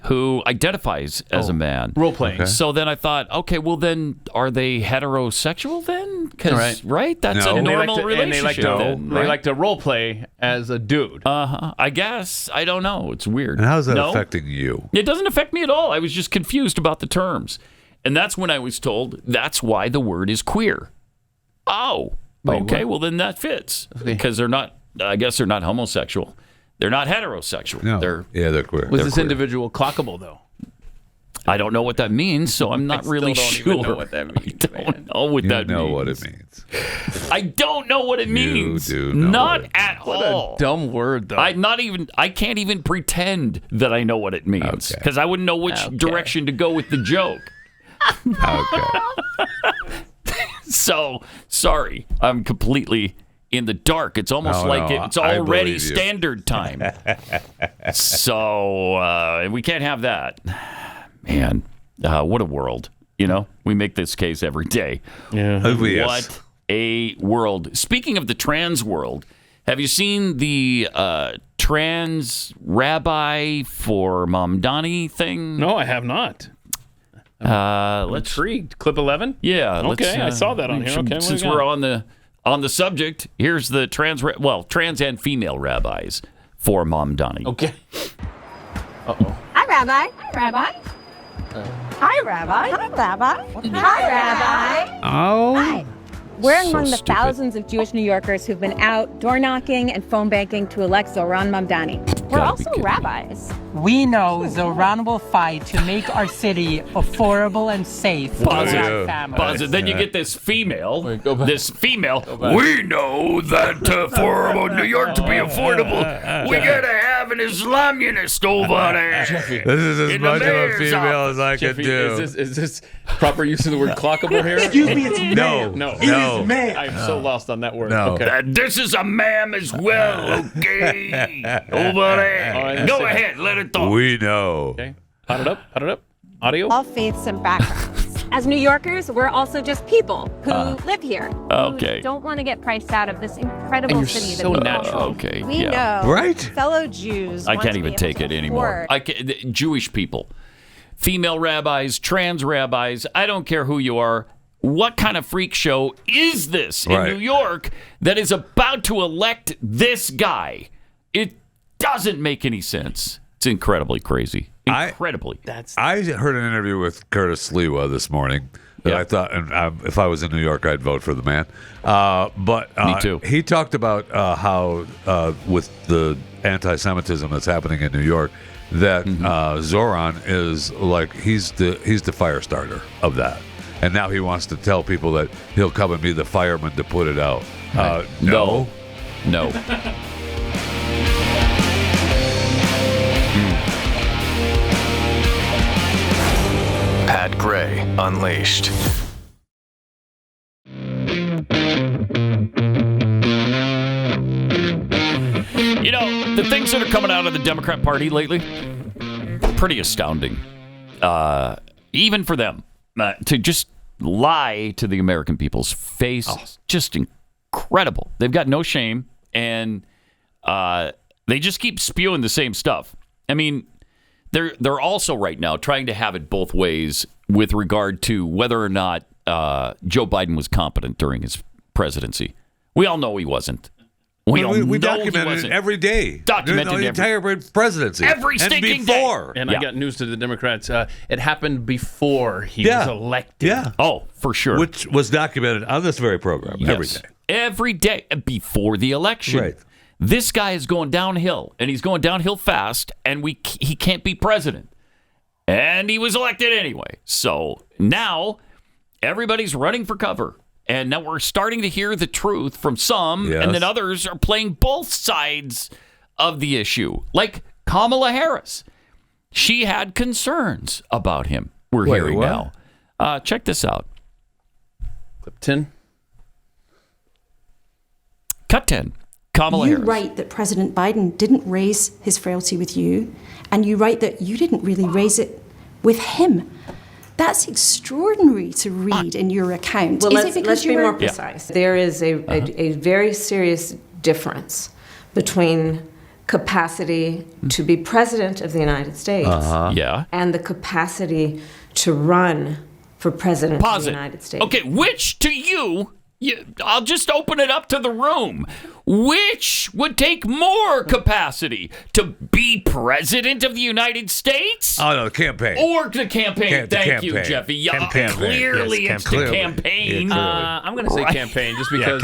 who identifies as a man. Role playing. Okay. So then I thought, okay, well then are they heterosexual then? 'Cause, right? That's No. a And normal relationship. They like to role play as a dude. I guess. I don't know. It's weird. And how's that No? affecting you? It doesn't affect me at all. I was just confused about the terms. And that's when I was told that's why the word is queer. Oh, Wait, okay. what? Well, then that fits. Because they're not, I guess they're not homosexual. They're not heterosexual. No. They're They're queer. Was they're this queer. individual clockable, though? I don't know what that means, so I'm not really sure. Even know what that means. I don't know what that means. What it means. I don't know what it means. You do know not what it at What all. a dumb word, though. I can't even pretend that I know what it means because I wouldn't know which direction to go with the joke. So sorry, I'm completely in the dark. It's almost it's already standard time. So we can't have that. Man, what a world. We make this case every day. Yeah. What a world. Speaking of the trans world, have you seen the trans rabbi for Mamdani thing? No, I have not. I'm intrigued. Clip 11? Yeah. Okay, I saw that on here. Okay, since we're on the subject, here's the trans and female rabbis for Mamdani. Okay. Hi, Rabbi. Hi, Rabbi. Hi, Rabbi. Hi, Rabbi. Hi, Rabbi. Oh. Hi. We're So among the stupid. thousands of Jewish New Yorkers who've been out door knocking and phone banking to elect Zohran Mamdani. We're also rabbis. We know Zohran will fight to make our city affordable and safe for our families. Pause it. Then you get this female. We know that for New York to be affordable, we gotta have an Islamist over there. This is as much of a female as I could do. Is this proper use of the word clockable here? Excuse me, it's No. No. It is ma'am. I'm so lost on that word. No. Okay. This is a ma'am as well, okay? Over there. Go ahead, let it talk. We know. Okay. Pot it up. Audio. All faiths and backgrounds. As New Yorkers, we're also just people who live here. Okay. Who don't want to get priced out of this incredible city so that we natural. Okay. We yeah. know Right? fellow Jews. I want can't to be even able take to it anymore. afford- Jewish people, female rabbis, trans rabbis, I don't care who you are. What kind of freak show is this in Right. New York that is about to elect this guy? It doesn't make any sense. It's incredibly crazy. Incredibly. I heard an interview with Curtis Lewa this morning that I thought, and if I was in New York, I'd vote for the man. But Me too. He talked about how with the anti-Semitism that's happening in New York, that Zohran is like he's the fire starter of that, and now he wants to tell people that he'll come and be the fireman to put it out. No. Pat Gray Unleashed. The things that are coming out of the Democrat Party lately, pretty astounding. Even for them, to just lie to the American people's face, just incredible. They've got no shame, and they just keep spewing the same stuff. I mean, they're also right now trying to have it both ways with regard to whether or not Joe Biden was competent during his presidency. We all know he wasn't. We documented it every day. Documented the entire presidency. Every stinking day. And I got news to the Democrats. It happened before he was elected. Yeah. Oh, for sure. Which was documented on this very program every day. Every day before the election. Right. This guy is going downhill, and he's going downhill fast, and he can't be president. And he was elected anyway. So now everybody's running for cover. And now we're starting to hear the truth from some, and then others are playing both sides of the issue. Like Kamala Harris. She had concerns about him. We're hearing now. Check this out. Clip 10. Cut 10. Kamala Harris. You write that President Biden didn't raise his frailty with you, and you write that you didn't really raise it with him. That's extraordinary to read in your account. Well, Is it let's be more Yeah. precise. There is a very serious difference between capacity to be president of the United States and the capacity to run for president of the United States. Okay, which to you, I'll just open it up to the room. Which would take more capacity to be president of the United States? Oh, no, the campaign. Or the campaign. Thank you, Jeffy. Yeah, clearly Yes, it's the campaign. I'm going to say campaign just because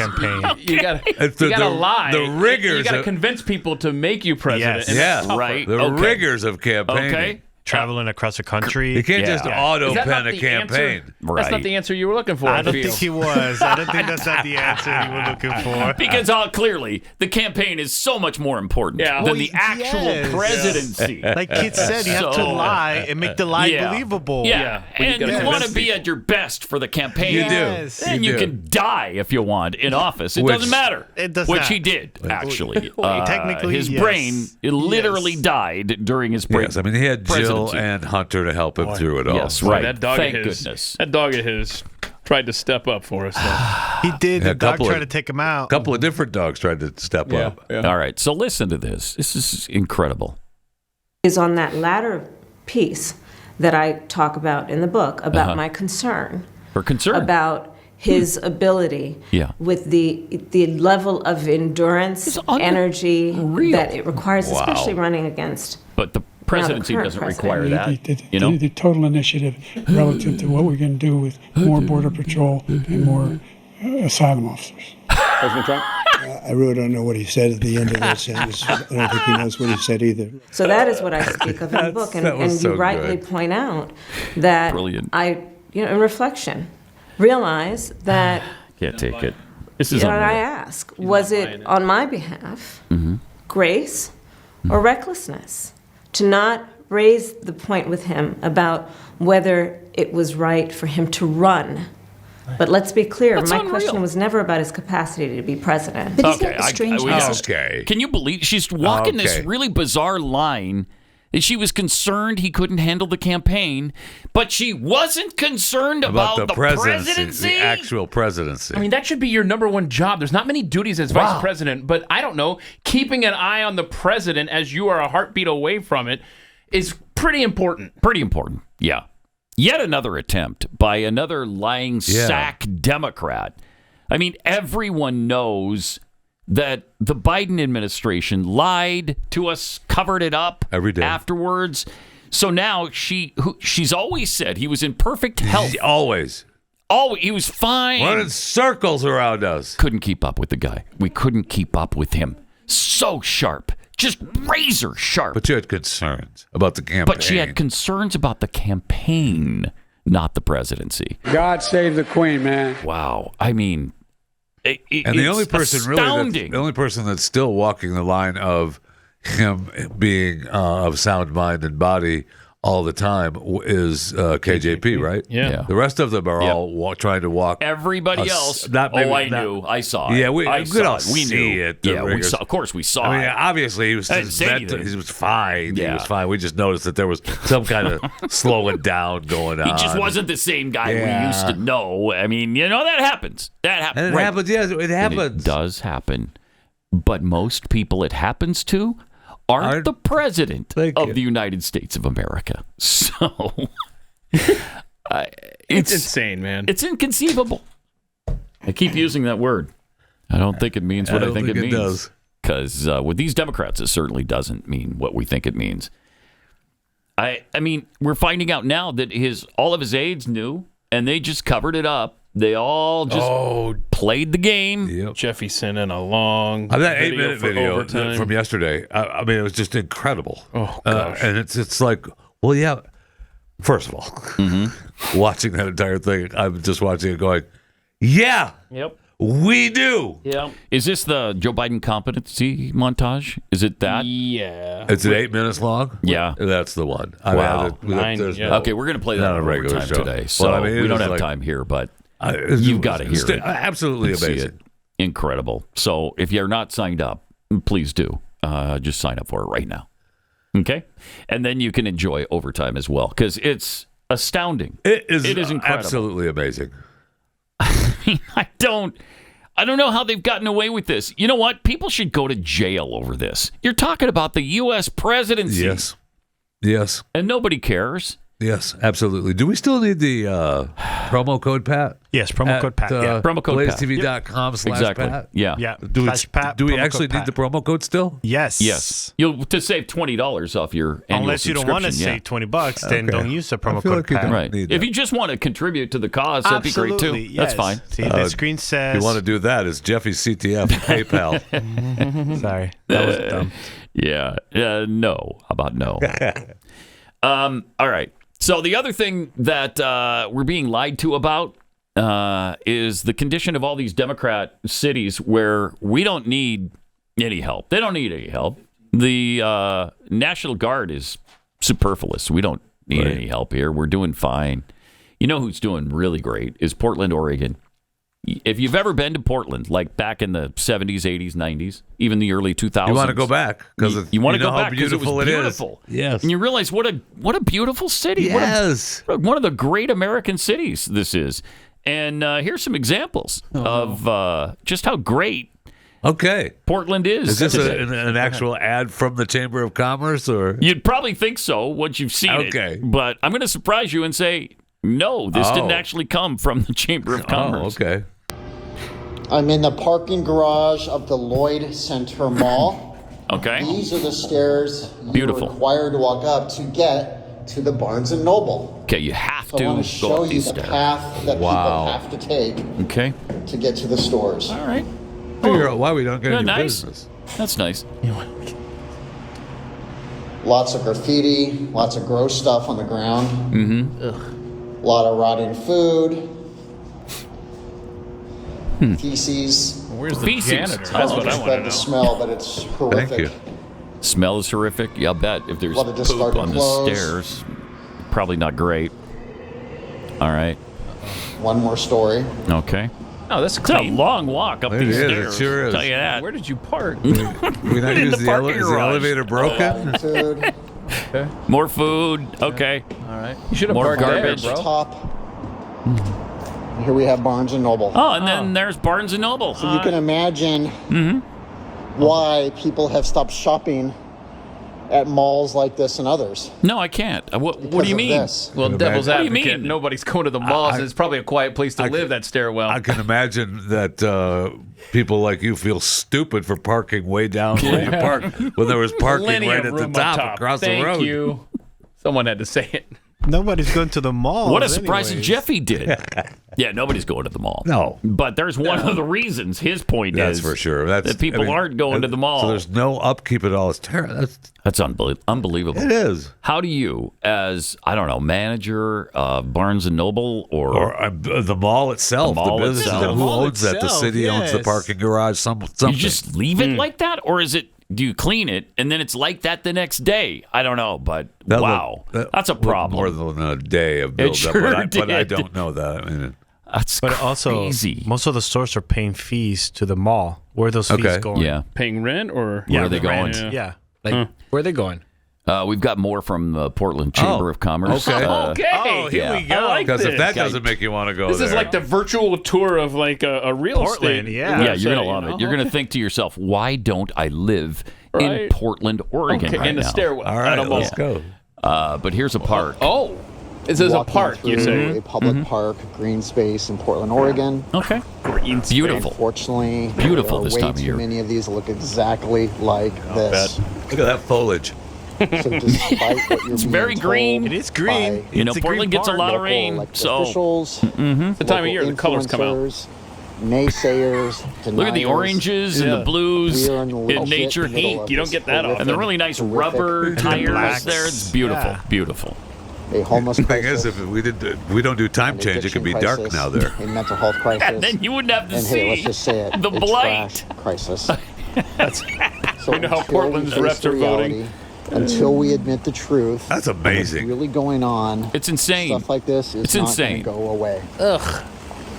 you got It's to lie. The rigors. You got to convince people to make you president. Yes, and that's tougher. right. The rigors of campaigning. Okay. traveling across the country. You can't just auto Is that pen not a the campaign. answer? That's not the answer you were looking for. I don't think he was. I don't think that's not the answer you were looking for. Because clearly, the campaign is so much more important than the actual presidency. Like Kit said, you have to lie and make the lie believable. Yeah, and you want to be at your best for the campaign. You do. And you can die if you want in office. It doesn't matter. It does Which not. he did, actually. Technically, his brain literally died during his break. Yes, I mean, he had Jill and Hunter to help him through it all. Yes, right. That dog Thank of his, goodness. That dog of his tried to step up for us. He did. Yeah, The dog tried to take him out. A couple of different dogs tried to step up. All right, so listen to this. This is incredible. Is on that latter piece that I talk about in the book about my concern. Her concern about his ability with the level of endurance, energy that it requires, especially running against. But the presidency doesn't require that. The total initiative relative to what we're going to do with more border patrol and more asylum officers. President Trump? I really don't know what he said at the end of that sentence. I don't think he knows what he said either. So that is what I speak of in the book, and you rightly point out that I, in reflection, realize that. Can't take it. This is. And I ask, was it on my behalf, grace, or recklessness, to not raise the point with him about whether it was right for him to run? But let's be clear, my question was never about his capacity to be president. But isn't it strange? Can you believe she's walking this really bizarre line? And she was concerned he couldn't handle the campaign, but she wasn't concerned about the presidency. The actual presidency. I mean, that should be your number one job. There's not many duties as vice president, but I don't know, keeping an eye on the president as you are a heartbeat away from it is pretty important. Pretty important, yeah. Yet another attempt by another lying sack Democrat. I mean, everyone knows that the Biden administration lied to us, covered it up every day afterwards. So now she's always said he was in perfect health. Always. He was fine. Running circles around us. Couldn't keep up with the guy. We couldn't keep up with him. So sharp. Just razor sharp. But you had concerns about the campaign. But she had concerns about the campaign, not the presidency. God save the Queen, man. Wow. I mean, and the only person astounding. the only person that's still walking the line of him being of sound mind and body all the time is KJP, right? Yeah. The rest of them are all trying to walk. Everybody else. I knew. I saw it. Yeah, we saw it. We knew it. Yeah, we saw. Of course, we saw I mean, it. obviously, he was I didn't say anything. he was fine. Yeah. He was fine. We just noticed that there was some kind of slowing down going on. He just wasn't the same guy we used to know. I mean, that happens. That happens. And it happens. Yes, it happens. And it does happen. But most people it happens to aren't the president of the United States of America. So it's insane, man. It's inconceivable. I keep using that word. I don't think it means what I think it means. Because with these Democrats, it certainly doesn't mean what we think it means. I mean, we're finding out now that all of his aides knew, and they just covered it up. They all just played the game. Yep. Jeffy sent in a long that 8-minute video overtime. from yesterday. I mean, it was just incredible. Oh, gosh. And it's like, well, yeah. First of all, watching that entire thing, I'm just watching it going, yeah. Yep. We do. Yeah. Is this the Joe Biden competency montage? Is it that? Yeah. It's 8 minutes long? Yeah. That's the one. Wow. Okay, we're going to play that not on a regular overtime show today. So we don't have time here, but you've got to hear it. Absolutely amazing. Incredible. So if you're not signed up, please do. Just sign up for it right now. Okay? And then you can enjoy overtime as well, because it's astounding. It is incredible. Absolutely amazing. I don't know how they've gotten away with this. You know what? People should go to jail over this. You're talking about the U.S. presidency. Yes. And nobody cares. Yes, absolutely. Do we still need the promo code, Pat? Yes, promo code Pat. Promo code BlazeTV.com/Pat. Yeah. Do we actually need the promo code still? Yes. To save $20 off your annual Unless you don't want to save $20, then don't use the promo code Pat. Right. If you just want to contribute to the cause, that'd be great too. Yes. That's fine. See, the screen says. If you want to do that, it's Jeffy's CTF PayPal. Sorry, that was dumb. Yeah. No. How about no? All right. So the other thing that we're being lied to about is the condition of all these Democrat cities where we don't need any help. They don't need any help. The National Guard is superfluous. We don't need any help here. We're doing fine. You know who's doing really great is Portland, Oregon. If you've ever been to Portland, like back in the 70s, 80s, 90s, even the early 2000s. You want to go back because you want to go how back because it was beautiful. Yes. And you realize what a beautiful city. Yes. One of the great American cities this is. And here's some examples of just how great Portland is. Is this an actual ad from the Chamber of Commerce? Or You'd probably think so once you've seen it. But I'm going to surprise you and say, no, this didn't actually come from the Chamber of Commerce. Oh, okay. I'm in the parking garage of the Lloyd Center Mall. Okay. These are the stairs you're required to walk up to get to the Barnes & Noble. Okay, you have So I want to to go show up you these the stairs. path that people have to take to get to the stores. All right. Figure out why we don't get any nice. business. That's nice. Lots of graffiti, lots of gross stuff on the ground. Mm-hmm. A lot of rotting food. Feces. Where's the Feces. janitor? That's what I want to know. The smell, but it's horrific. Thank you. Smell is horrific. Yeah, I'll bet if there's A lot of poop discarded on the clothes. stairs, probably not great. All right. One more story. Okay. Oh, that's It's a long walk up It these is, it stairs. sure is. I'll tell you that. Where did you park? We not In use the the, parking is the garage. elevator broken? Food. More food. Okay. All right. You should have More parked garbage. there, bro. Top. Here we have Barnes & Noble. Oh, and then there's Barnes & Noble. So you can imagine why people have stopped shopping at malls like this and others. No, I can't. What do Because you of mean? this. Well, devil's What do you advocate. mean? Nobody's going to the malls. It's probably a quiet place to live, that stairwell. I can imagine that people like you feel stupid for parking way down where you park when there was parking Plenty right of at the room up top across Thank the road. you. Someone had to say it. Nobody's going to the mall. What a surprise that Jeffy did. Yeah, nobody's going to the mall. No. But there's one of the reasons. His point That's is for sure. that people aren't going to the mall. So there's no upkeep at all. It's terrible. That's unbelievable. It is. How do you, as, I don't know, manager of Barnes & Noble or the mall itself, the business, who owns that? The city owns the parking garage, something. You just leave it like that? Or is it, do you clean it and then it's like that the next day? I don't know, but wow. That's a problem. More than a day of It build-up, sure but I did. don't know that. I mean, That's But also, crazy. most of the stores are paying fees to the mall. Where are those fees going? Yeah. Paying rent or Where are they going? Yeah. Like, where are they going? We've got more from the Portland Chamber of Commerce. okay. Okay. Here we go. I like because this. if that doesn't make you want to go This there, is like the virtual tour of like a real Portland, estate. yeah. Yeah, you're going to website, love you know? it. You're going to think to yourself, why don't I live in Right. Portland, Oregon Okay, right in the now? stairwell. all right, at a mall. let's go. But here's a park. Oh, this is a Walking park, you through say? a public park, green space in Portland, Oregon. Okay. Beautiful. Unfortunately, Beautiful there are this way time of too year. many of these look exactly like this. Look at that foliage. So despite what you're It's being very told green. It is green. by You know, It's a Portland green gets a park. lot of local rain, elected so officials, mhm. The time of year the colors come out. influencers, naysayers, Look at the deniers. oranges and the blues We are in the in legit nature. middle of You don't this get that horrific, And the really nice horrific, rubber horrific tires blacks. there. It's beautiful. Yeah. Beautiful. A homeless The thing is, crisis, if we don't do time an change, it could be addiction dark crisis, now there. A mental health crisis. And then you wouldn't have to and see hey, let's just say it, the a blight. trash crisis. So You know how until Portland's we face reps are the voting? reality, Until we admit the truth. That's amazing. What's really going on. It's insane. Stuff like this is It's not insane. going to go away. Ugh.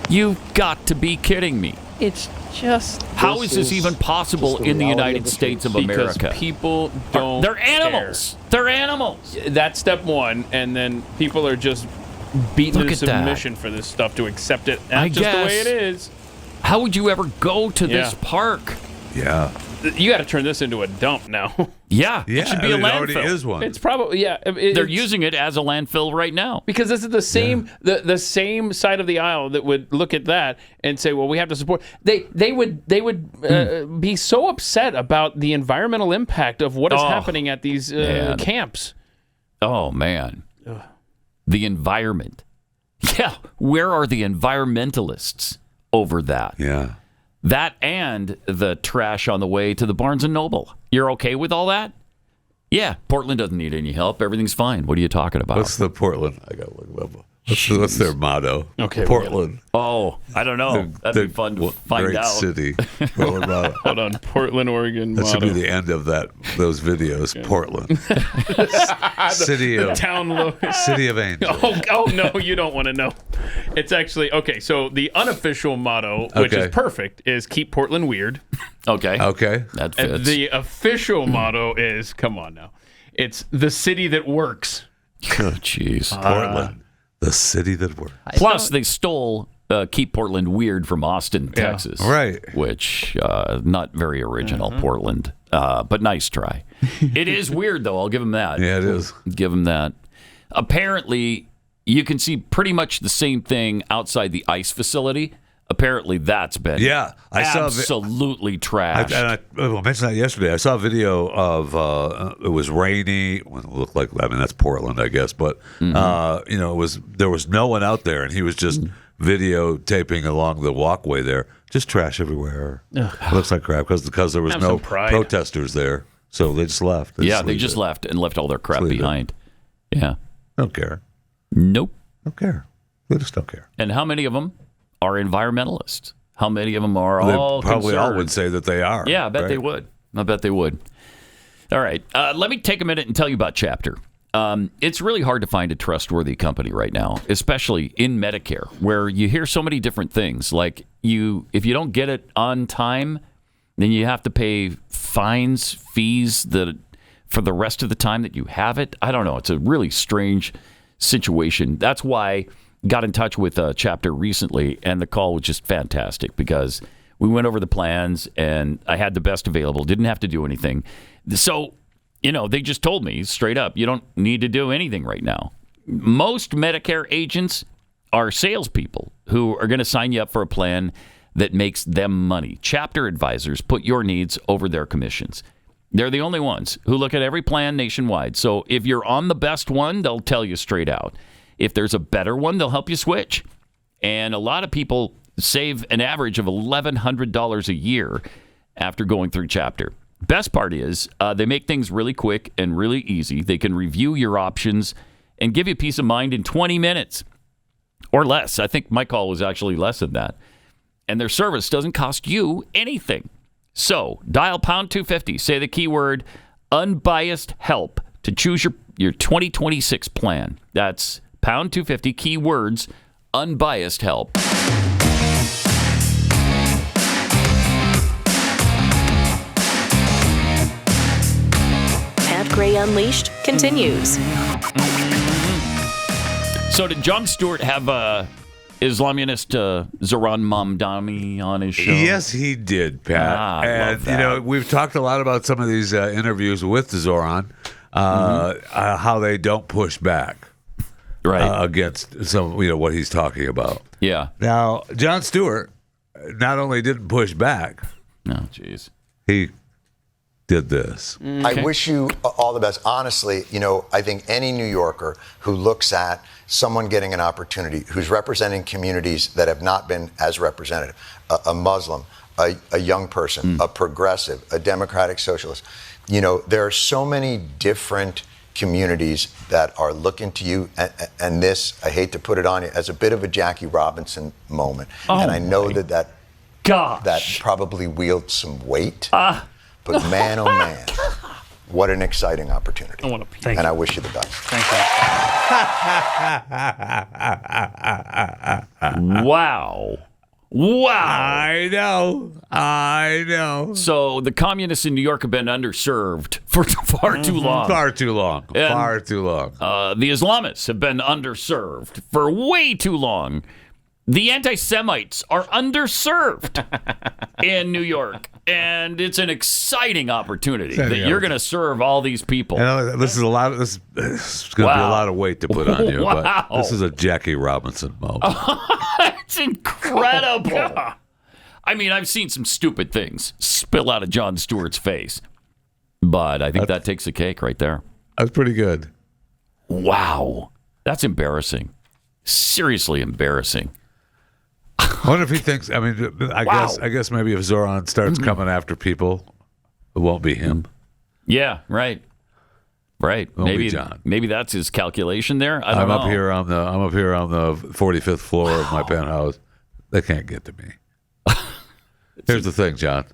You've got to be kidding me. It's just How is this even possible just the in the reality United of the States of truth. because America? people don't. They're animals. They're animals. care. That's step one, and then people are just beaten Look into at that. submission for this stuff to accept it. That's I just the way guess. it is. How would you ever go to this Yeah. park? Yeah. You got to turn this into a dump now. Yeah, Yeah, it should be a it landfill. already is one. It's probably They're it's- using it as a landfill right now. because this is the same the same side of the aisle that would look at that and say, well, we have to support. They would be so upset about the environmental impact of what is Oh, happening at these man. camps. Oh man, the environment. Yeah, where are the environmentalists over that? Yeah. That and the trash on the way to the Barnes and Noble. You're okay with all that? Yeah, Portland doesn't need any help. Everything's fine. What are you talking about? What's the Portland? I got to look them up. What's their motto? Okay, Portland. Oh, I don't know. That'd be fun to find great out. City. Portland motto. Hold on, Portland, Oregon. That should motto. be the end of those videos. Okay. Portland, city of angels. Oh no, you don't want to know. It's actually okay. So the unofficial motto, which is perfect, is keep Portland weird. Okay. That fits. And the official motto is, come on now, it's the city that works. Oh, jeez. Portland, the city that works. Plus, they stole Keep Portland Weird from Austin, Texas. Right. Which, not very original, Portland, but nice try. It is weird, though. I'll give them that. Yeah, it is. Give them that. Apparently, you can see pretty much the same thing outside the ICE facility. Apparently, that's been absolutely trashed. I mentioned that yesterday. I saw a video of it was rainy. Well, it looked like, I mean, that's Portland, I guess, but there was no one out there, and he was just videotaping along the walkway there, just trash everywhere. It looks like crap because there was no protesters there, so they just left. They just left and left all their crap behind. Yeah, don't care. Nope, don't care. They just don't care. And how many of them are environmentalists? How many of them are they all probably concerned? all would say that they are. Yeah, I bet they would. I bet they would. All right. Let me take a minute and tell you about Chapter. It's really hard to find a trustworthy company right now, especially in Medicare, where you hear so many different things. Like if you don't get it on time, then you have to pay fees for the rest of the time that you have it. I don't know. It's a really strange situation. That's why got in touch with Chapter recently, and the call was just fantastic because we went over the plans, and I had the best available, didn't have to do anything. So, they just told me straight up, you don't need to do anything right now. Most Medicare agents are salespeople who are going to sign you up for a plan that makes them money. Chapter advisors put your needs over their commissions. They're the only ones who look at every plan nationwide. So if you're on the best one, they'll tell you straight out. If there's a better one, they'll help you switch. And a lot of people save an average of $1,100 a year after going through Chapter. Best part is they make things really quick and really easy. They can review your options and give you peace of mind in 20 minutes or less. I think my call was actually less than that. And their service doesn't cost you anything. So dial pound 250, say the keyword unbiased help to choose your 2026 plan. That's pound 250, keywords, unbiased help. Pat Gray Unleashed continues. So did Jon Stewart have Islamist Zohran Mamdani on his show? Yes, he did, Pat. I love that. We've talked a lot about some of these interviews with Zohran, how they don't push back. Right. Against some, what he's talking about. Yeah. Now, Jon Stewart not only didn't push back. No, jeez. He did this. I wish you all the best. Honestly, I think any New Yorker who looks at someone getting an opportunity, who's representing communities that have not been as representative, a Muslim, a young person, a progressive, a democratic socialist, there are so many different communities that are looking to you, and this, I hate to put it on you, as a bit of a Jackie Robinson moment. And I know that probably wields some weight, but man, oh man, what an exciting opportunity. I wish you the best. Wow. I know. So the communists in New York have been underserved for far too long. Far too long. And, far too long. The Islamists have been underserved for way too long. The anti-Semites are underserved in New York. And it's an exciting opportunity that you're going to serve all these people. This is a lot. This is going to be a lot of weight to put on you. Wow. But this is a Jackie Robinson moment. It's incredible. I mean, I've seen some stupid things spill out of Jon Stewart's face, but I think that takes the cake right there. That's pretty good. Wow, that's embarrassing. Seriously embarrassing. I wonder if he thinks. I mean, I guess maybe if Zohran starts coming after people, it won't be him. Yeah, right. Right. Only John. Maybe that's his calculation there. I'm up here on the 45th floor of my penthouse. They can't get to me. Here's the thing, John.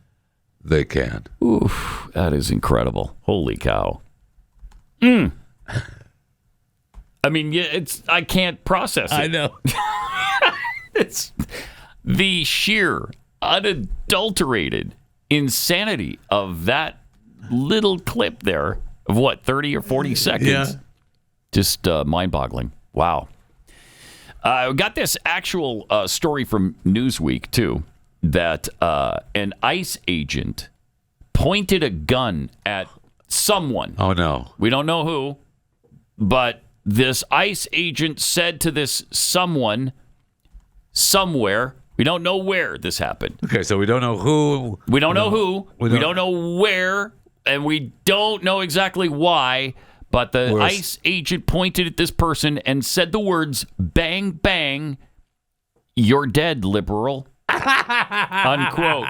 They can. Oof, that is incredible. Holy cow. I mean, I can't process it. I know. It's the sheer, unadulterated insanity of that little clip there of 30 or 40 seconds. Yeah. Just mind-boggling. Wow. I got this actual story from Newsweek, too, that an ICE agent pointed a gun at someone. Oh, no. We don't know who, but this ICE agent said to this someone somewhere, we don't know where this happened. Okay, so we don't know who. We don't know who. We don't know where, and we don't know exactly why, but the ICE agent pointed at this person and said the words, bang, bang, you're dead, liberal. Unquote.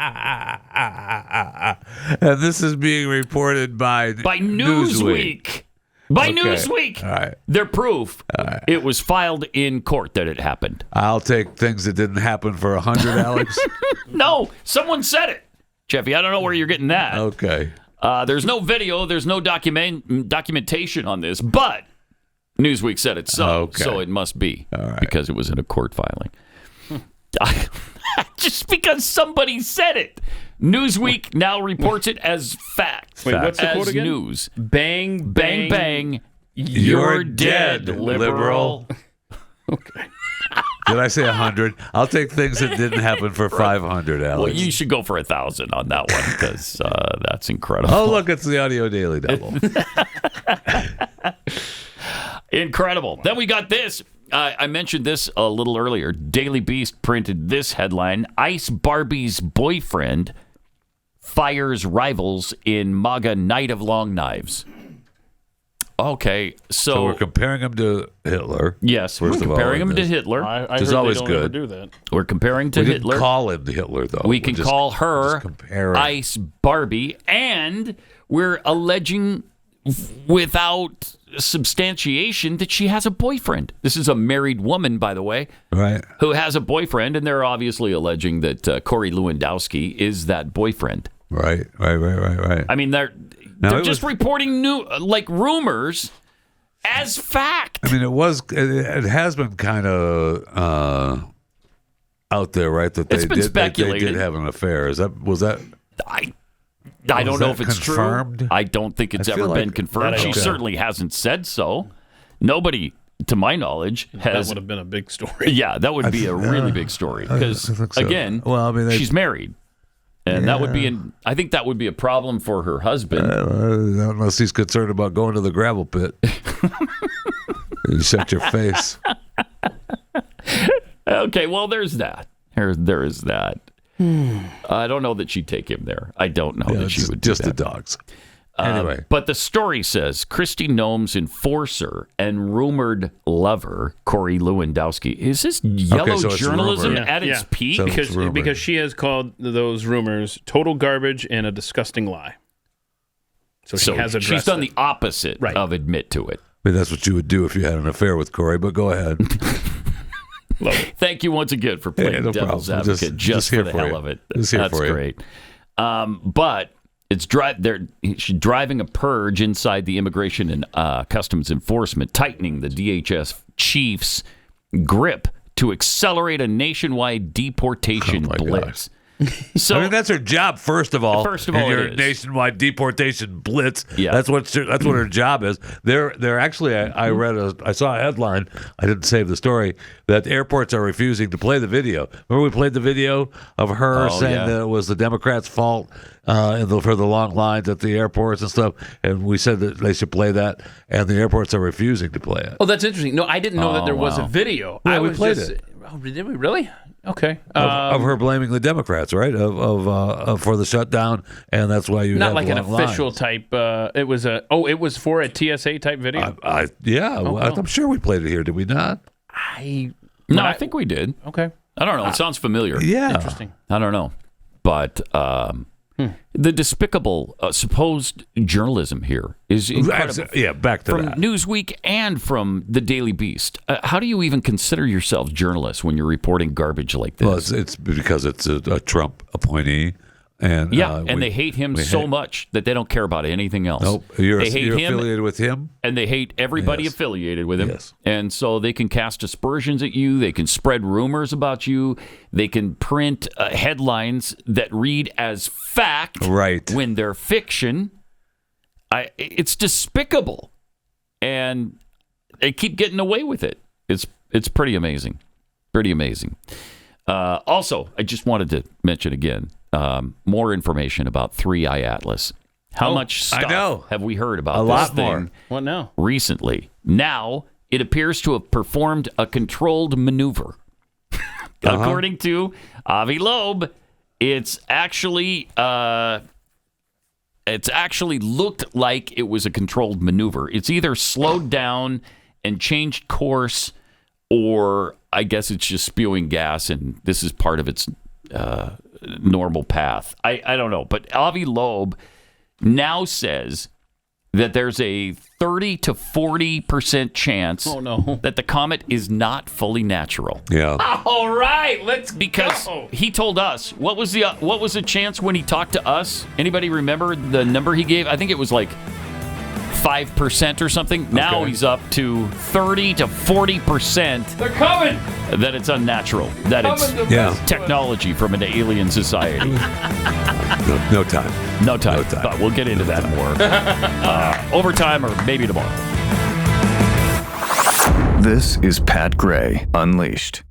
And this is being reported by Newsweek. By Newsweek. All right. Their proof. It was filed in court that it happened. I'll take things that didn't happen for 100, Alex. No, someone said it. Jeffy, I don't know where you're getting that. Okay. There's no video. There's no documentation on this, but Newsweek said it so. Okay. So it must be because it was in a court filing. Just because somebody said it. Newsweek now reports it as fact. Wait, what's the quote again? News. Bang, Bang, bang. You're dead, liberal. Okay. Did I say 100? I'll take things that didn't happen for 500, Alex. Well, you should go for 1,000 on that one because that's incredible. Oh, look, it's the Audio Daily Double. Incredible. Then we got this. I mentioned this a little earlier. Daily Beast printed this headline: Ice Barbie's boyfriend fires rivals in MAGA Night of Long Knives. Okay, so we're comparing him to Hitler. Yes, we're comparing him to Hitler. I is heard always they don't good. ever do that. We're comparing to we Hitler. Didn't call him to Hitler, though. We can call her comparing. Ice Barbie, and we're alleging without substantiation that she has a boyfriend. This is a married woman, by the way, right? Who has a boyfriend, and they're obviously alleging that Corey Lewandowski is that boyfriend. Right. I mean, they're just reporting rumors as fact. I mean, it has been kind of out there, right? That they did have an affair. Was that? I don't know if it's confirmed? true. I don't think it's ever been confirmed. She certainly hasn't said so. Nobody, to my knowledge, has. That would have been a big story. Yeah, that would be a really big story because again, she's married. And that would be I think that would be a problem for her husband. Unless he's concerned about going to the gravel pit. You shut your face. Okay, well, there's that. There is that. I don't know that she'd take him there. I don't know that she would. Just the dogs. Anyway. But the story says Kristi Noem's enforcer and rumored lover, Corey Lewandowski. Is this yellow journalism at its peak? Because she has called those rumors total garbage and a disgusting lie. So she has addressed she's done the opposite of admit to it. I mean, that's what you would do if you had an affair with Corey, but go ahead. Thank you once again for playing devil's advocate just for the hell of it. That's great. But it's she's driving a purge inside the Immigration and Customs Enforcement, tightening the DHS chief's grip to accelerate a nationwide deportation blitz. So, I mean, that's her job. First of all, your nationwide deportation blitz. Yeah. That's what her job is. They're actually. I saw a headline. I didn't save the story that airports are refusing to play the video. Remember, we played the video of her saying that it was the Democrats' fault for the long lines at the airports and stuff, and we said that they should play that, and the airports are refusing to play it. Oh, that's interesting. No, I didn't know that there was a video. Yeah, we played it. Oh, did we really? Okay. Of her blaming the Democrats, right? Of for the shutdown, and that's why you not have like an long official lines. type. It was for a TSA type video. I'm sure we played it here. Did we not? I think we did. Okay. I don't know. It sounds familiar. Yeah. Interesting. I don't know, but The despicable supposed journalism here is incredible. Yeah, back to from that. Newsweek and from the Daily Beast. How do you even consider yourself journalists when you're reporting garbage like this? Well, it's because it's a Trump appointee. And they hate him so much that they don't care about anything else. Nope. You're him, affiliated with him? And they hate everybody affiliated with him. Yes. And so they can cast aspersions at you. They can spread rumors about you. They can print headlines that read as fact when they're fiction. It's despicable. And they keep getting away with it. It's pretty amazing. Pretty amazing. Also, I just wanted to mention again, more information about 3i Atlas. How much stuff have we heard about this thing What now? recently? Now, it appears to have performed a controlled maneuver. According to Avi Loeb, it's actually looked like it was a controlled maneuver. It's either slowed down and changed course, or I guess it's just spewing gas, and this is part of its normal path. I don't know. But Avi Loeb now says that there's a 30 to 40% chance that the comet is not fully natural. Yeah. All right, because he told us what was the chance when he talked to us? Anybody remember the number he gave? I think it was like 5% or something. Now he's up to 30 to 40%. They're coming. That it's unnatural. That it's technology from an alien society. No time. No time. But we'll get into that more overtime or maybe tomorrow. This is Pat Gray Unleashed.